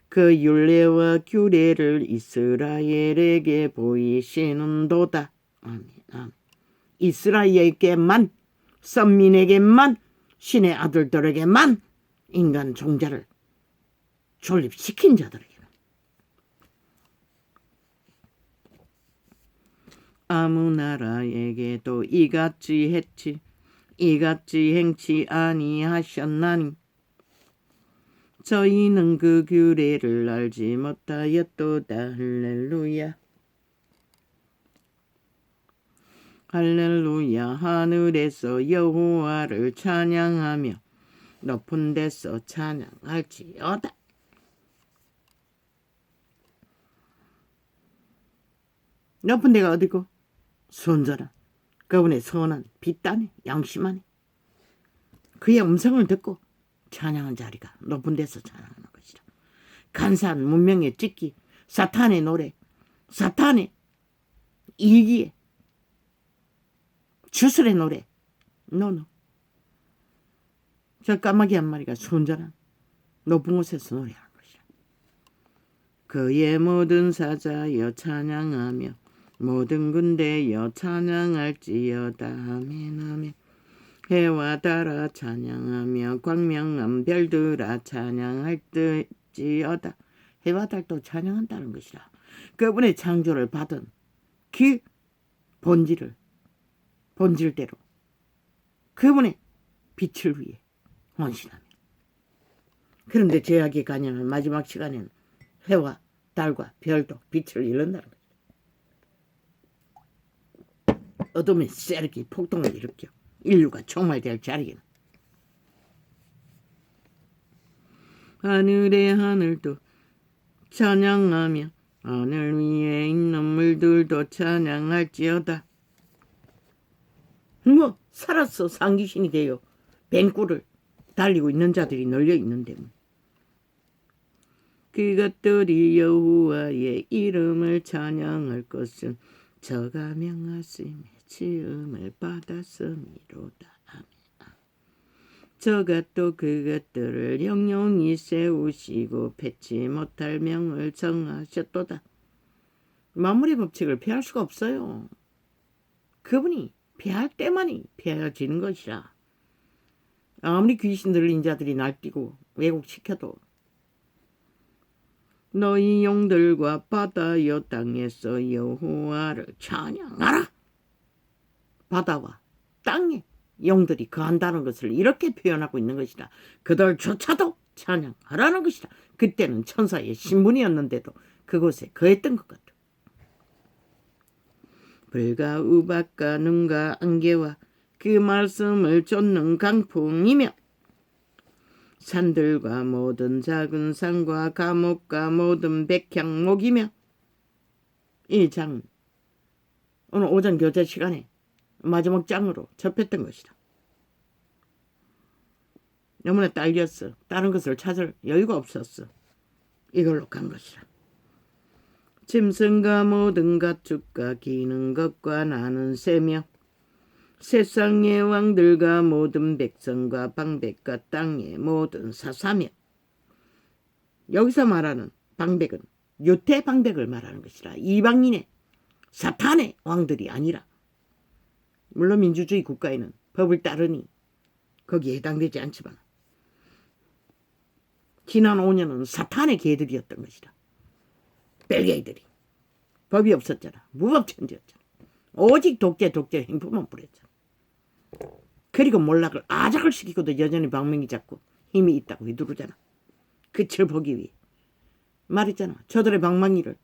그 율례와 규례를 이스라엘에게 보이시는도다. 아멘. 이스라엘에게만, 선민에게만, 신의 아들들에게만, 인간 종자를 존립시킨 자들에게만. 아무 나라에게도 이같이 했지 이같이 행치 아니하셨나니 저희는 그 규례를 알지 못하였도다. 할렐루야. 할렐루야. 하늘에서 여호와를 찬양하며 높은 데서 찬양할지어다. 높은 데가 어디고? 순전한 그분의 선한 빛단에 양심하네. 그의 음성을 듣고 찬양한 자리가 높은 데서 찬양하는 것이라. 간사한 문명의 찍기, 사탄의 노래, 사탄의 이기에 주술의 노래. 노노. 저 까마귀 한 마리가 순전한 높은 곳에서 노래하는 것이라. 그의 모든 사자여 찬양하며 모든 군대여 찬양할지어다. 아멘. 해와 달아 찬양하며 광명한 별들아 찬양할지어다. 해와 달도 찬양한다는 것이라. 그분의 창조를 받은 그 본질대로 그분의 빛을 위해 헌신하며. 그런데 죄악이 간영한 마지막 시간에는 해와 달과 별도 빛을 잃는다는 것이다. 어둠의 세력이 폭동을 일으켜 인류가 총말될 자리에는 하늘의 하늘도 찬양하며 하늘 위에 있는 물들도 찬양할지어다. 뭐 살았어. 상귀신이 되어 뱅굴을 달리고 있는 자들이 널려 있는데 뭐. 그것들이 여호와의 이름을 찬양할 것은 저가 명하심에 지음을 받았음이로다. 저가 또 그것들을 영영히 세우시고 패치 못할 명을 정하셨도다. 마무리 법칙을 피할 수가 없어요. 그분이 피할 때만이 피해지는 것이라. 아무리 귀신 들린 자들이 날뛰고 왜곡시켜도 너희 용들과 바다여 땅에서 여호와를 찬양하라. 바다와 땅에 용들이 거한다는 것을 이렇게 표현하고 있는 것이라. 그들조차도 찬양하라는 것이라. 그때는 천사의 신분이었는데도 그곳에 거했던 것 같아. 불과 우박과 눈과 안개와 그 말씀을 쫓는 강풍이며 산들과 모든 작은 산과 감옥과 모든 백향목이며 이 장 오늘 오전 교제 시간에 마지막 장으로 접했던 것이다. 너무나 딸렸어. 다른 것을 찾을 여유가 없었어. 이걸로 간 것이라. 짐승과 모든 가축과 기는 것과 나는 새며 세상의 왕들과 모든 백성과 방백과 땅의 모든 사사며. 여기서 말하는 방백은 유태 방백을 말하는 것이라. 이방인의 사탄의 왕들이 아니라. 물론 민주주의 국가에는 법을 따르니 거기에 해당되지 않지만 지난 5년은 사탄의 개들이었던 것이다. 벨게이들이. 법이 없었잖아. 무법천지였잖아. 오직 독재 행포만 부렸잖아. 그리고 몰락을 아작을 시키고도 여전히 방맹이 잡고 힘이 있다고 휘두르잖아. 끝을 보기 위해. 말했잖아. 저들의 방망이를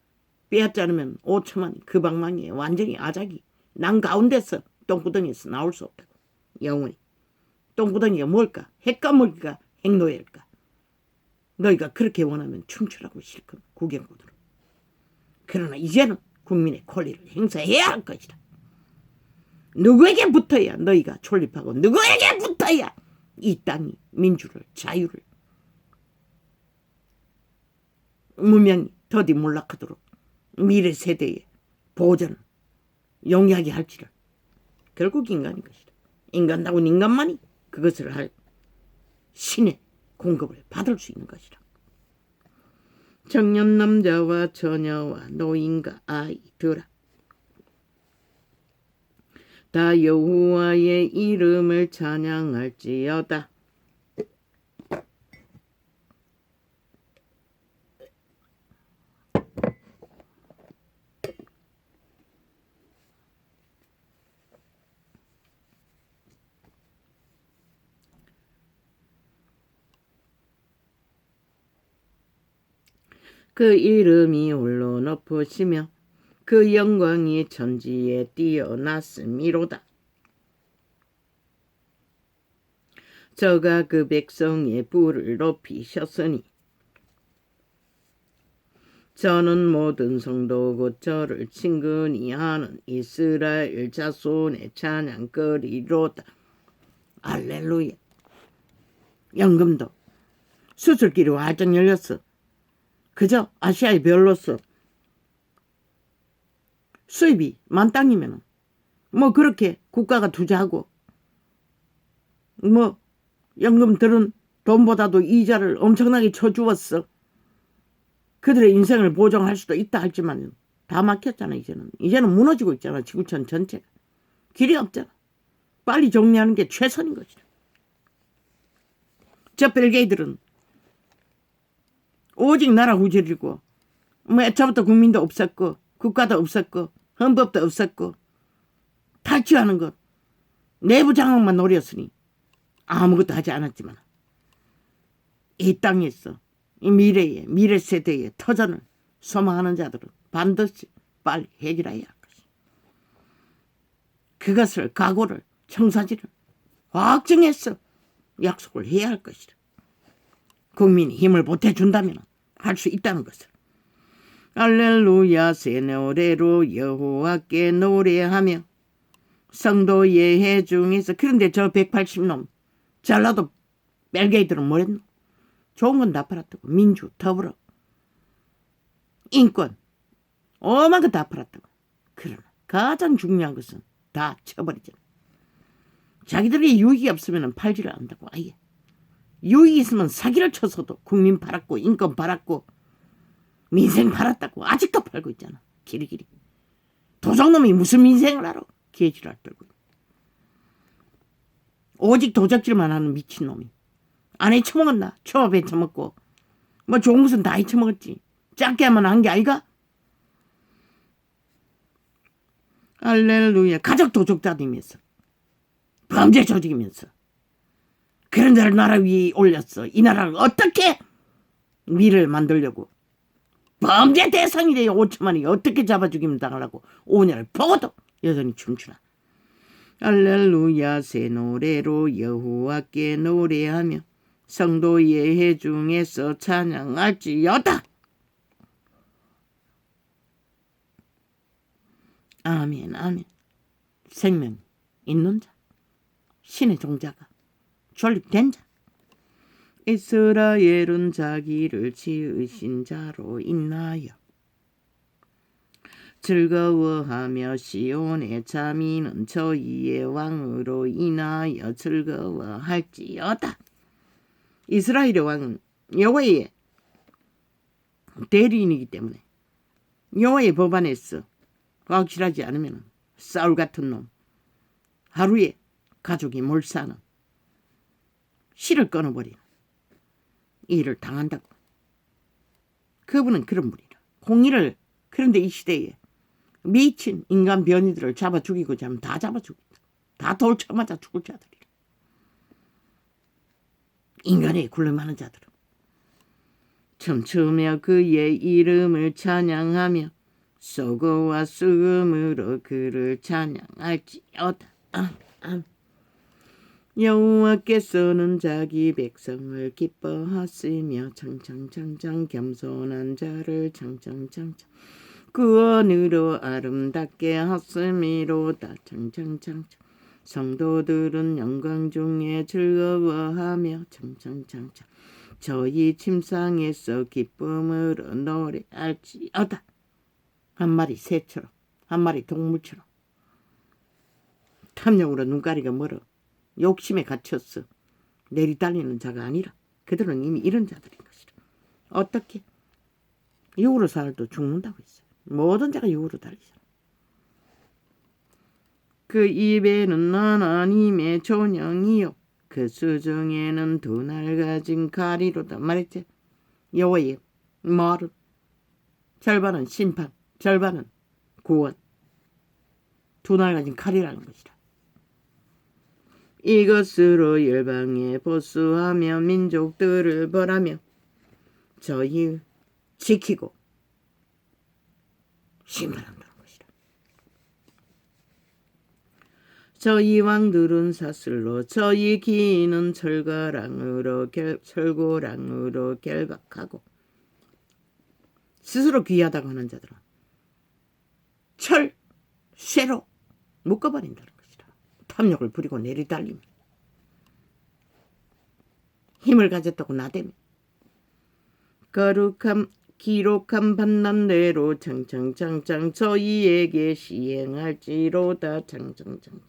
빼앗지 않으면 5천만이 그 방망이에 완전히 아작이 난 가운데서 똥구덩이에서 나올 수 없다고. 영원히. 똥구덩이가 뭘까? 핵과 먹이가 핵노예일까? 너희가 그렇게 원하면 춤추라고 실컷 구경꾼으로. 그러나 이제는 국민의 권리를 행사해야 할 것이다. 누구에게 붙어야 너희가 존립하고 누구에게 붙어야 이 땅이 민주를 자유를 문명이 더디 몰락하도록 미래 세대의 보존을 용이하게 할지를. 결국 인간인 것이다. 인간다운 인간만이 그것을 할 신의 공급을 받을 수 있는 것이다. 청년 남자와 처녀와 노인과 아이들아 다 여호와의 이름을 찬양할지어다. 그 이름이 홀로 높으시며 그 영광이 천지에 뛰어났음이로다. 저가 그 백성의 뿔을 높이셨으니 저는 모든 성도고 저를 친근히 하는 이스라엘 자손의 찬양거리로다. 알렐루야. 연금도 수술길이 활짝 열렸어. 그저 아시아의 별로서 수입이 만땅이면 뭐 그렇게 국가가 투자하고 뭐 연금들은 돈보다도 이자를 엄청나게 쳐주었어. 그들의 인생을 보장할 수도 있다 할지만 다 막혔잖아. 이제는 무너지고 있잖아. 지구촌 전체가. 길이 없잖아. 빨리 정리하는 게 최선인 것이다. 저 벨게이들은 오직 나라 후질이고 뭐 애초부터 국민도 없었고 국가도 없었고 헌법도 없었고 탈취하는 것 내부 장악만 노렸으니 아무것도 하지 않았지만 이 땅에서 이 미래 세대의 터전을 소망하는 자들은 반드시 빨리 해결해야 할 것이다. 그것을 각오를 청사진을 확정해서 약속을 해야 할 것이다. 국민이 힘을 보태준다면 할 수 있다는 것을. 할렐루야 새 노래로 여호와께 노래하며 성도 예해 중에서. 그런데 저 180놈 잘라도 벨게이들은 뭐랬노? 좋은 건 다 팔았다고. 민주, 더불어, 인권 오만 거 다 팔았다고. 그러나 가장 중요한 것은 다 쳐버리잖아. 자기들이 유익이 없으면 팔지를 않는다고. 아예 유익이 있으면 사기를 쳐서도 국민 팔았고 인권 팔았고 민생 팔았다고. 아직도 팔고 있잖아. 길이길이. 도적놈이 무슨 민생을 알아. 개지랄 떨고. 오직 도적질만 하는 미친놈이. 안에 처먹었나? 초밥에 처먹고 뭐 좋은 것은 다 처먹었지. 작게 하면 한 게 아이가? 할렐루야. 가족 도적 다니면서 범죄 조직이면서 그런 자를 나라 위에 올렸어. 이 나라를 어떻게 미를 만들려고. 범죄 대상이 돼요. 5천만이 어떻게 잡아 죽이면 당하려고 5년을 보고도 여전히 춤추나. 할렐루야 새 노래로 여호와께 노래하며 성도 예해 중에서 찬양할지어다. 아멘 아멘. 생명 있는 자, 신의 종자가 존립된 자, 이스라엘은 자기를 지으신 자로 인하여 즐거워하며 시온의 자민은 저희의 왕으로 인하여 즐거워할지어다. 이스라엘의 왕은 여호와의 대리인이기 때문에 여호와의 법안에서 확실하지 않으면 사울 같은 놈, 하루에 가족이 몰사는 실을 끊어버리는 일을 당한다고. 그분은 그런 분이라. 공의를. 그런데 이 시대에 미친 인간 변이들을 잡아 죽이고자 하면 다 잡아 죽인다. 다 돌 쳐맞아 죽을 자들이라. 인간에 굴림하는 자들은 춤추며 그의 이름을 찬양하며 소고와 수금으로 그를 찬양할지어다. 여호와께서는 자기 백성을 기뻐하시며 창창창창 겸손한 자를 창창창창 구원으로 아름답게 하심이로다. 창창창창 성도들은 영광 중에 즐거워하며 창창창창 저희 침상에서 기쁨으로 노래할지어다. 한 마리 새처럼 한 마리 동물처럼 탐욕으로 눈가리가 멀어 욕심에 갇혔어. 내리달리는 자가 아니라 그들은 이미 이런 자들인 것이라. 어떻게? 육으로 살도 죽는다고 했어요. 모든 자가 육으로 달리잖아. 그 입에는 하나님의 존영이요 그 수중에는 두 날 가진 가리로다 말했지. 여호와의 말은 절반은 심판, 절반은 구원. 두 날 가진 칼이라는 것이라. 이것으로 열방에 보수하며 민족들을 벌하며 저희 지키고 심판한다는 것이라. 저희 왕들은 사슬로 저희 기인은 철고랑으로 결박하고. 스스로 귀하다고 하는 자들은 철, 쇠로 묶어버린다는 것이라. 탐욕을 부리고 내리달리며 힘을 가졌다고 나대며 거룩함 기록한 판단대로 창창창창 저희에게 시행할지로다. 창창창창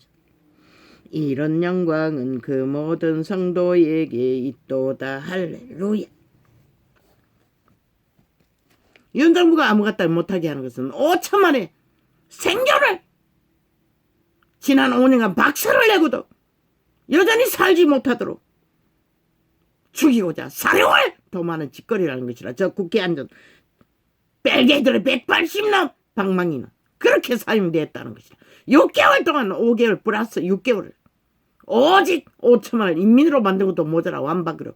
이런 영광은 그 모든 성도에게 있도다. 할렐루야. 윤정부가 아무것도 못하게 하는 것은 5천만의 생존을 지난 5년간 박살을 내고도 여전히 살지 못하도록 죽이고자 사령을 도모하는 짓거리라는 것이라. 저 국회에 앉은 벨게이들의 180놈 방망이는 그렇게 사용되었다는 것이라. 6개월 동안 5개월 플러스 6개월을 오직 5천만을 인민으로 만든 것도 모자라 완박으로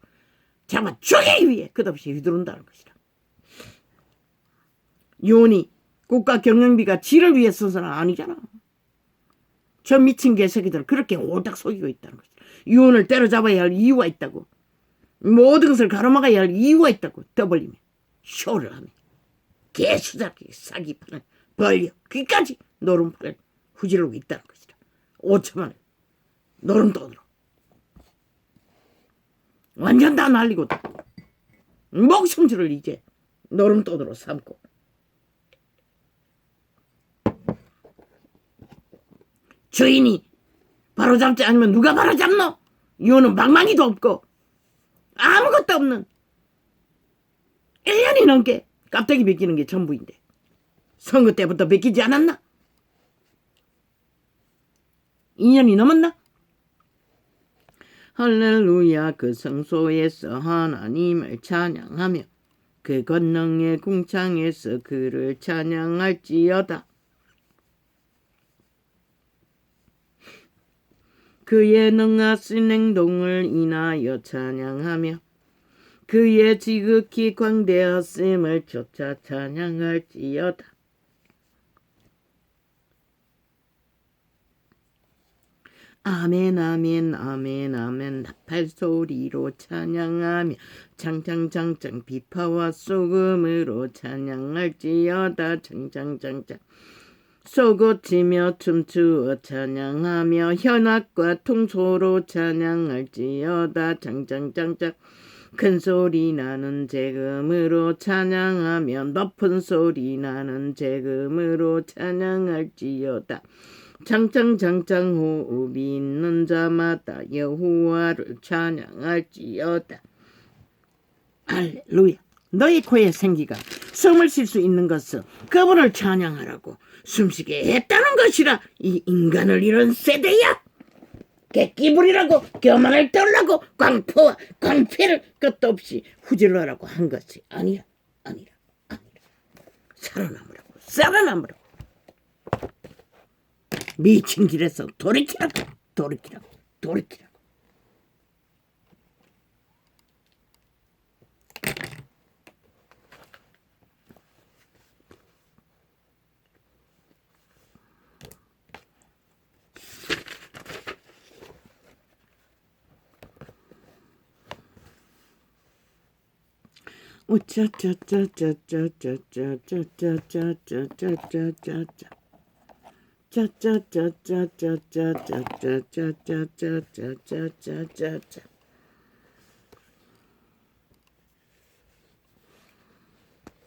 정말 죽이기 위해 끝없이 휘두른다는 것이라. 윤이 국가 경영비가 지를 위해 써서는 아니잖아. 저 미친 개새끼들을 그렇게 오딱 속이고 있다는 것이다. 윤을 때려잡아야 할 이유가 있다고. 모든 것을 가로막아야 할 이유가 있다고. 떠벌리면 쇼를 하면 개수작게 사기판을 벌려 귀까지 노름판을 후지르고 있다는 것이다. 5천만을 노름돈으로 완전 다 날리고 목숨줄을 이제 노름돈으로 삼고 주인이 바로잡지 않으면 누가 바로잡노? 이유는 망망이도 없고 아무것도 없는 1년이 넘게 깝대기 베끼는 게 전부인데 선거 때부터 베끼지 않았나? 2년이 넘었나? 할렐루야 그 성소에서 하나님을 찬양하며 그 권능의 궁창에서 그를 찬양할지어다. 그의 능하신 행동을 인하여 찬양하며 그의 지극히 광대하심을 쫓아 찬양할지어다. 아멘 아멘 아멘 아멘 나팔소리로 찬양하며 창창창창 비파와 소금으로 찬양할지어다. 창창창창 쏘고치며 춤추어 찬양하며 현악과 통소로 찬양할지어다. 창창창창 큰 소리 나는 재금으로 찬양하며 높은 소리 나는 재금으로 찬양할지어다. 창창창창 호흡이 있는 자마다 여호와를 찬양할지어다. 할렐루야. 너희 코에 생기가 숨을 쉴 수 있는 것은 그분을 찬양하라고 숨쉬게 했다는 것이라. 이 인간을 이런 세대야. 객기부리라고 교만을 떨라고 광포와 광패를 끝도 없이 후질러라고 한 것이 아니라. 살아남으라고 미친 길에서 돌이키라고.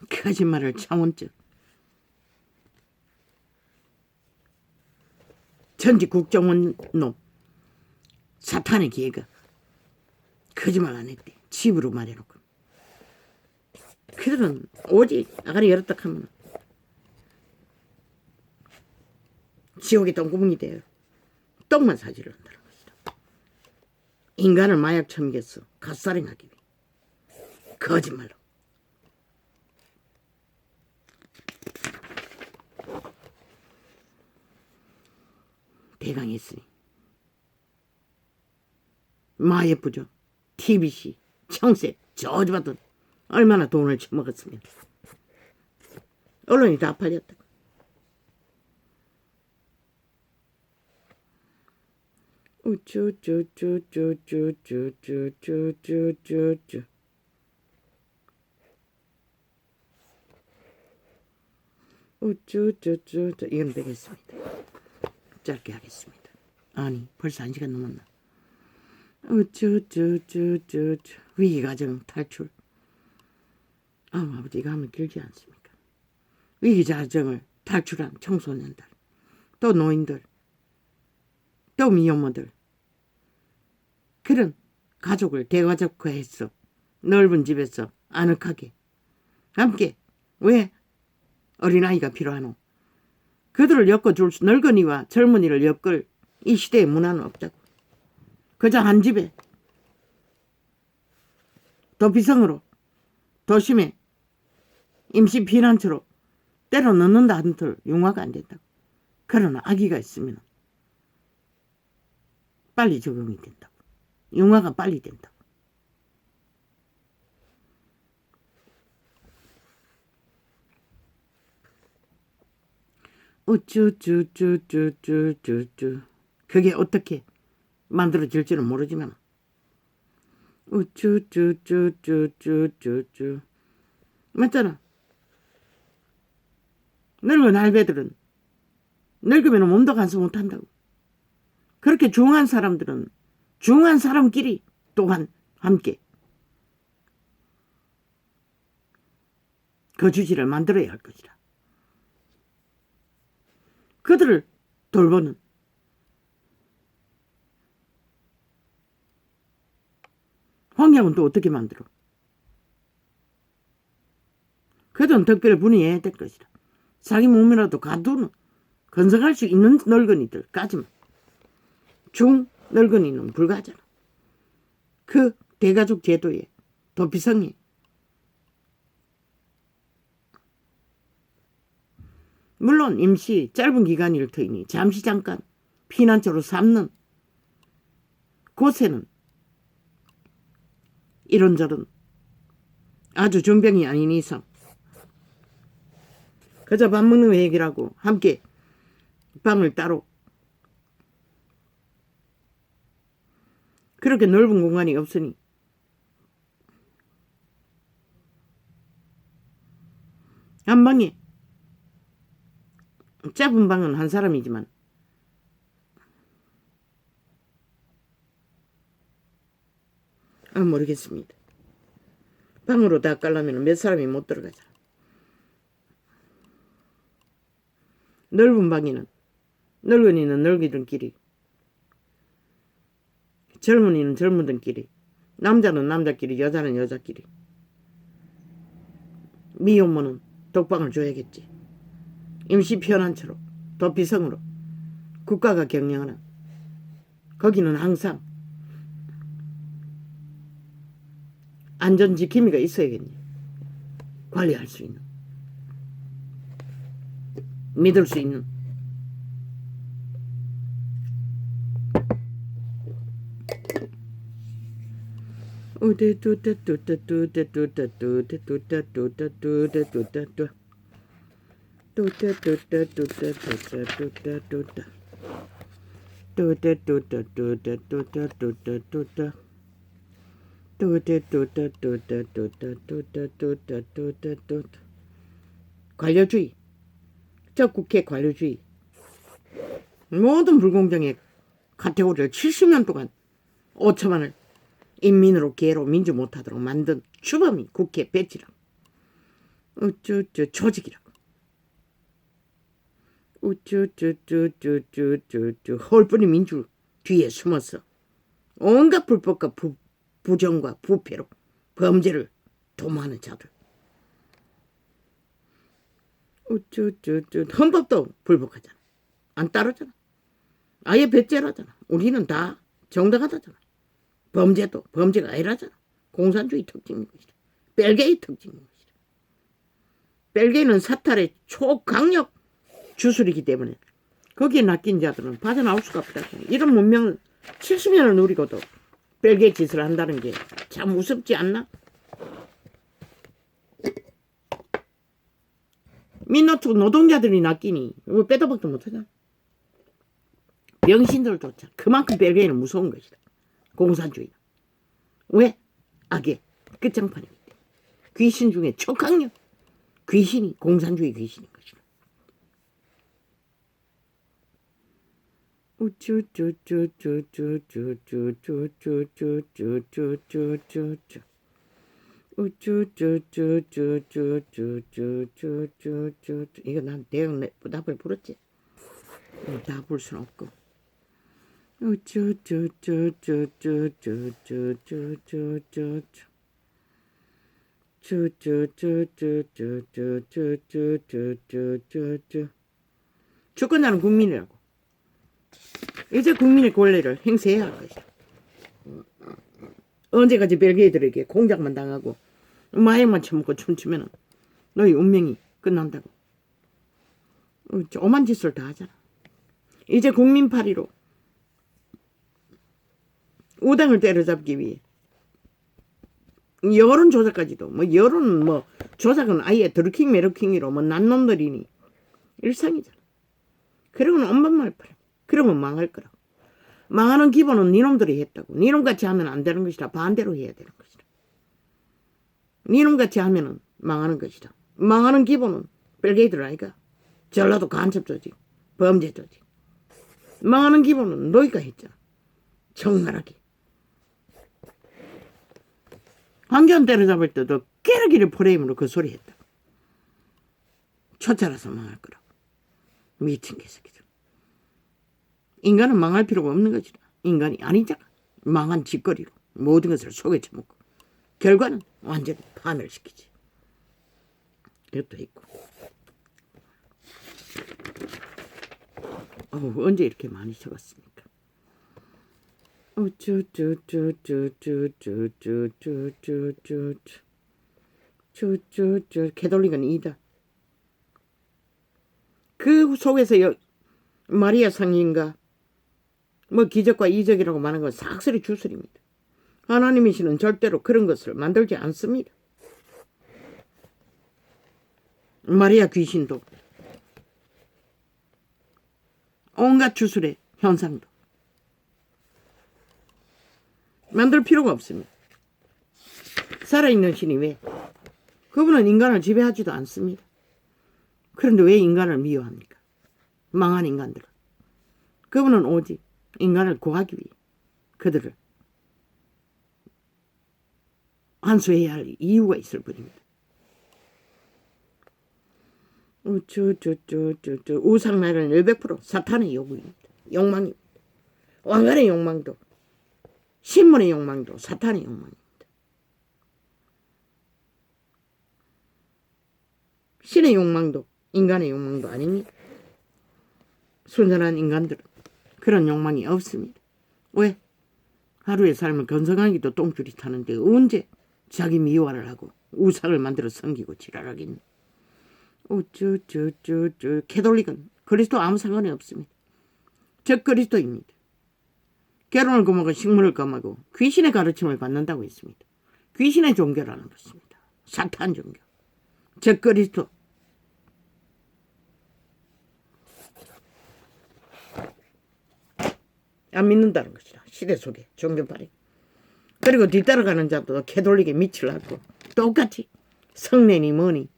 거짓말을 차원적 전직 국정원 놈 사탄의 기회가 거짓말 안 했대. 집으로 말해놓고 그들은 오직 아가리 열었다 하면 지옥의 똥구멍이 돼요. 똥만 사지를 한다는 것이다. 인간을 마약 처먹였어. 갓살인하기 위해 거짓말로. 대강이 있으니 마예쁘죠. TBC 청색 저주받은 얼마나 돈을 처먹었으면 언론이 다 팔렸다. 우쭈쭈쭈쭈쭈쭈쭈쭈쭈 우쭈쭈쭈 이건 되겠습니다. 짧게 하겠습니다. 아니 벌써 1시간 넘었나. 우쭈쭈쭈쭈쭈 위기가정 탈출. 아버지 이거 하면 길지 않습니까? 위기가정을 탈출한 청소년들 또 노인들 또 미혼모들 그런 가족을 대가족화해서 넓은 집에서 아늑하게 함께 왜 어린아이가 필요하노? 그들을 엮어줄 수 늙은이와 젊은이를 엮을 이 시대의 문화는 없다고. 그저 한 집에 도피성으로 도심에 임시 피난처로 때려 넣는다 한들 융화가 안 된다고. 그러나 아기가 있으면 빨리 적응이 된다고. 융화가 빨리 된다고. 우쭈쭈쭈쭈쭈쭈쭈 그게 어떻게 만들어질지는 모르지만 우쭈쭈쭈쭈쭈쭈쭈. 맞잖아. 늙은 할배들은 늙으면 몸도 간수 못한다고. 그렇게 중한 사람들은 중한 사람끼리 또한 함께 거주지를 만들어야 할 것이다. 그들을 돌보는 환경은 또 어떻게 만들어? 그들은 특별히 분해해야 될 것이다. 자기 몸이라도 가두는 건성할 수 있는 늙은이들까지만. 중 늙은이는 불가하잖아. 그 대가족 제도에 도피성에 물론 임시 짧은 기간일 터이니 잠시 잠깐 피난처로 삼는 곳에는 이런저런 아주 정병이 아닌 이상 그저 밥 먹는 얘기라고 함께 방을 따로 그렇게 넓은 공간이 없으니 한 방에 짧은 방은 한 사람이지만 모르겠습니다. 방으로 다 깔려면 몇 사람이 못 들어가잖아. 넓은 방에는 늙은이는 늙이들끼리 젊은이는 젊은들끼리 남자는 남자끼리 여자는 여자끼리 미혼모는 독방을 줘야겠지. 임시 피난처로 도피성으로 국가가 경영하는 거기는 항상 안전지킴이가 있어야겠네. 관리할 수 있는 믿을 수 있는 관료주의, 적국회 관료주의, 모든 불공정의 카테고리를 70년 동안 5천만을 인민으로 개로 민주 못하도록 만든 주범이 국회 배지라고. 우쭈쭈 조직이라고. 우쭈쭈쭈쭈쭈쭈쭈 홀뿐이 민주 뒤에 숨어서 온갖 불법과 부정과 부패로 범죄를 도모하는 자들. 우쭈쭈쭈 헌법도 불복하잖아. 안 따르잖아. 아예 배째라잖아. 우리는 다 정당하다잖아. 범죄도 범죄가 아니라잖아. 공산주의 특징인 것이다. 벨기에의 특징인 것이다. 벨기에는 사탈의 초강력 주술이기 때문에 거기에 낚인 자들은 빠져나올 수가 없다. 이런 문명을 70년을 누리고도 벨기에 짓을 한다는 게 참 우습지 않나? 민노트 노동자들이 낚이니 빼도 박도 못하잖아. 병신들조차 그만큼 벨기에는 무서운 것이다. 공산주의. 왜? 악의 끝장판이기 때문에. 귀신 중에 초강력 귀신이 공산주의 귀신인 것이다. 우쭈쭈쭈쭈쭈쭈쭈쭈쭈쭈쭈쭈쭈쭈쭈 우쭈쭈쭈쭈쭈쭈쭈쭈쭈쭈 이거 난 대형 답을 불었지. 다 볼 순 없고. 주권자는 국민이라고. 이제 국민의 권리를 행사해야 할 것이다. 언제까지 벨기에들에게 공작만 당하고 마약만 처먹고 춤추면 너희 운명이 끝난다고. 오만 짓을 다 하잖아. 이제 국민파리로 우당을 때려잡기 위해 여론 조작까지도 여론 조작은 아예 드루킹 메르킹이로 난 놈들이니 일상이잖아. 그러고는 엄만 말 팔아. 그러면 망할 거라고. 망하는 기본은 니놈들이 했다고. 니놈같이 하면 안 되는 것이라. 반대로 해야 되는 것이라. 니놈같이 하면은 망하는 것이다. 망하는 기본은 벨게이들 아이가. 전라도 간첩 조직, 범죄 조직. 망하는 기본은 너희가 했잖아. 적나라하게. 황교안 때려잡을 때도 깨르기를 프레임으로 그 소리 했다. 초짜라서 망할 거라고. 미친 개새끼들. 인간은 망할 필요가 없는 거지. 인간이 아니잖아. 망한 짓거리로 모든 것을 속에 쳐먹고 결과는 완전히 파멸시키지. 이것도 있고. 언제 이렇게 많이 적었습니까? 캐톨릭은 2다. 그 속에서 마리아 상인가 뭐 기적과 이적이라고 말하는 건 싹쓸이 주술입니다. 하나님이시는 절대로 그런 것을 만들지 않습니다. 마리아 귀신도 온갖 주술의 현상도 만들 필요가 없습니다. 살아있는 신이 왜? 그분은 인간을 지배하지도 않습니다. 그런데 왜 인간을 미워합니까? 망한 인간들은. 그분은 오직 인간을 구하기 위해 그들을 안수해야 할 이유가 있을 뿐입니다. 우상나라는 100% 사탄의 요구입니다. 욕망입니다. 왕관의 욕망도 신문의 욕망도 사탄의 욕망입니다. 신의 욕망도 인간의 욕망도 아닙니다. 순전한 인간들은 그런 욕망이 없습니다. 왜? 하루의 삶을 건성하기도 똥줄이 타는데 언제 자기 미화를 하고 우상을 만들어 섬기고 지랄하겠니? 캐톨릭은 그리스도 아무 상관이 없습니다. 적 그리스도입니다. 결혼을 금하고 식물을 금하고 귀신의 가르침을 받는다고 했습니다. 귀신의 종교라는 것입니다. 사탄 종교. 적 그리스도. 안 믿는다는 것이다. 시대 속에 종교발이. 그리고 뒤따라가는 자도 캐톨릭에 밑을 하고 똑같이 성례니 뭐니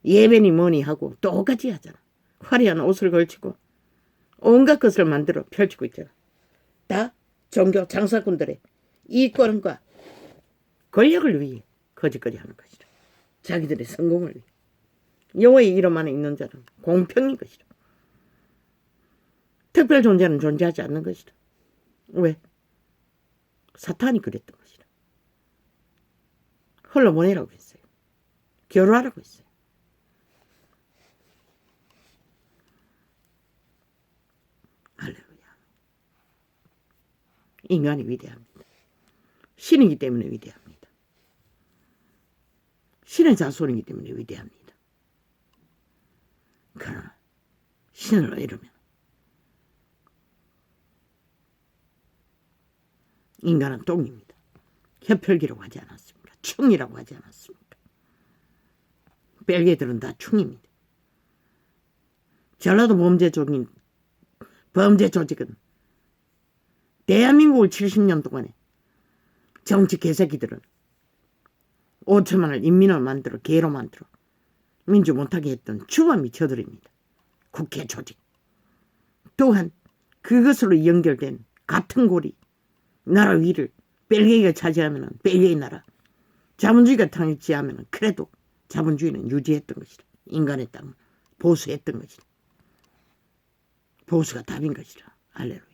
예배니 뭐니 하고 똑같이 하잖아. 화려한 옷을 걸치고 온갖 것을 만들어 펼치고 있잖아. 다 종교 장사꾼들의 이권과 권력을 위해 거짓거리 하는 것이다. 자기들의 성공을 위해. 영어의 이름 안에 있는 자는 공평인 것이다. 특별 존재는 존재하지 않는 것이다. 왜? 사탄이 그랬던 것이다. 흘러보내라고 했어요. 결혼하라고 했어요. 할렐루야. 인간이 위대합니다. 신이기 때문에 위대합니다. 신의 자손이기 때문에 위대합니다. 그러나 신을 잃으면 인간은 똥입니다. 혀펼기라고 하지 않았습니까? 충이라고 하지 않았습니까? 벨게들은 다 충입니다. 전라도 범죄 조직은 대한민국을 70년 동안에 정치 개새끼들은 5천만을 인민을 만들어 개로 만들어 민주 못하게 했던 주범이 저들입니다. 국회 조직. 또한 그것으로 연결된 같은 고리 나라 위를 벨기에가 차지하면 벨기에 나라 자본주의가 탄생하면 그래도 자본주의는 유지했던 것이다. 인간의 땅을 보수했던 것이다. 보수가 답인 것이다. 할렐루야.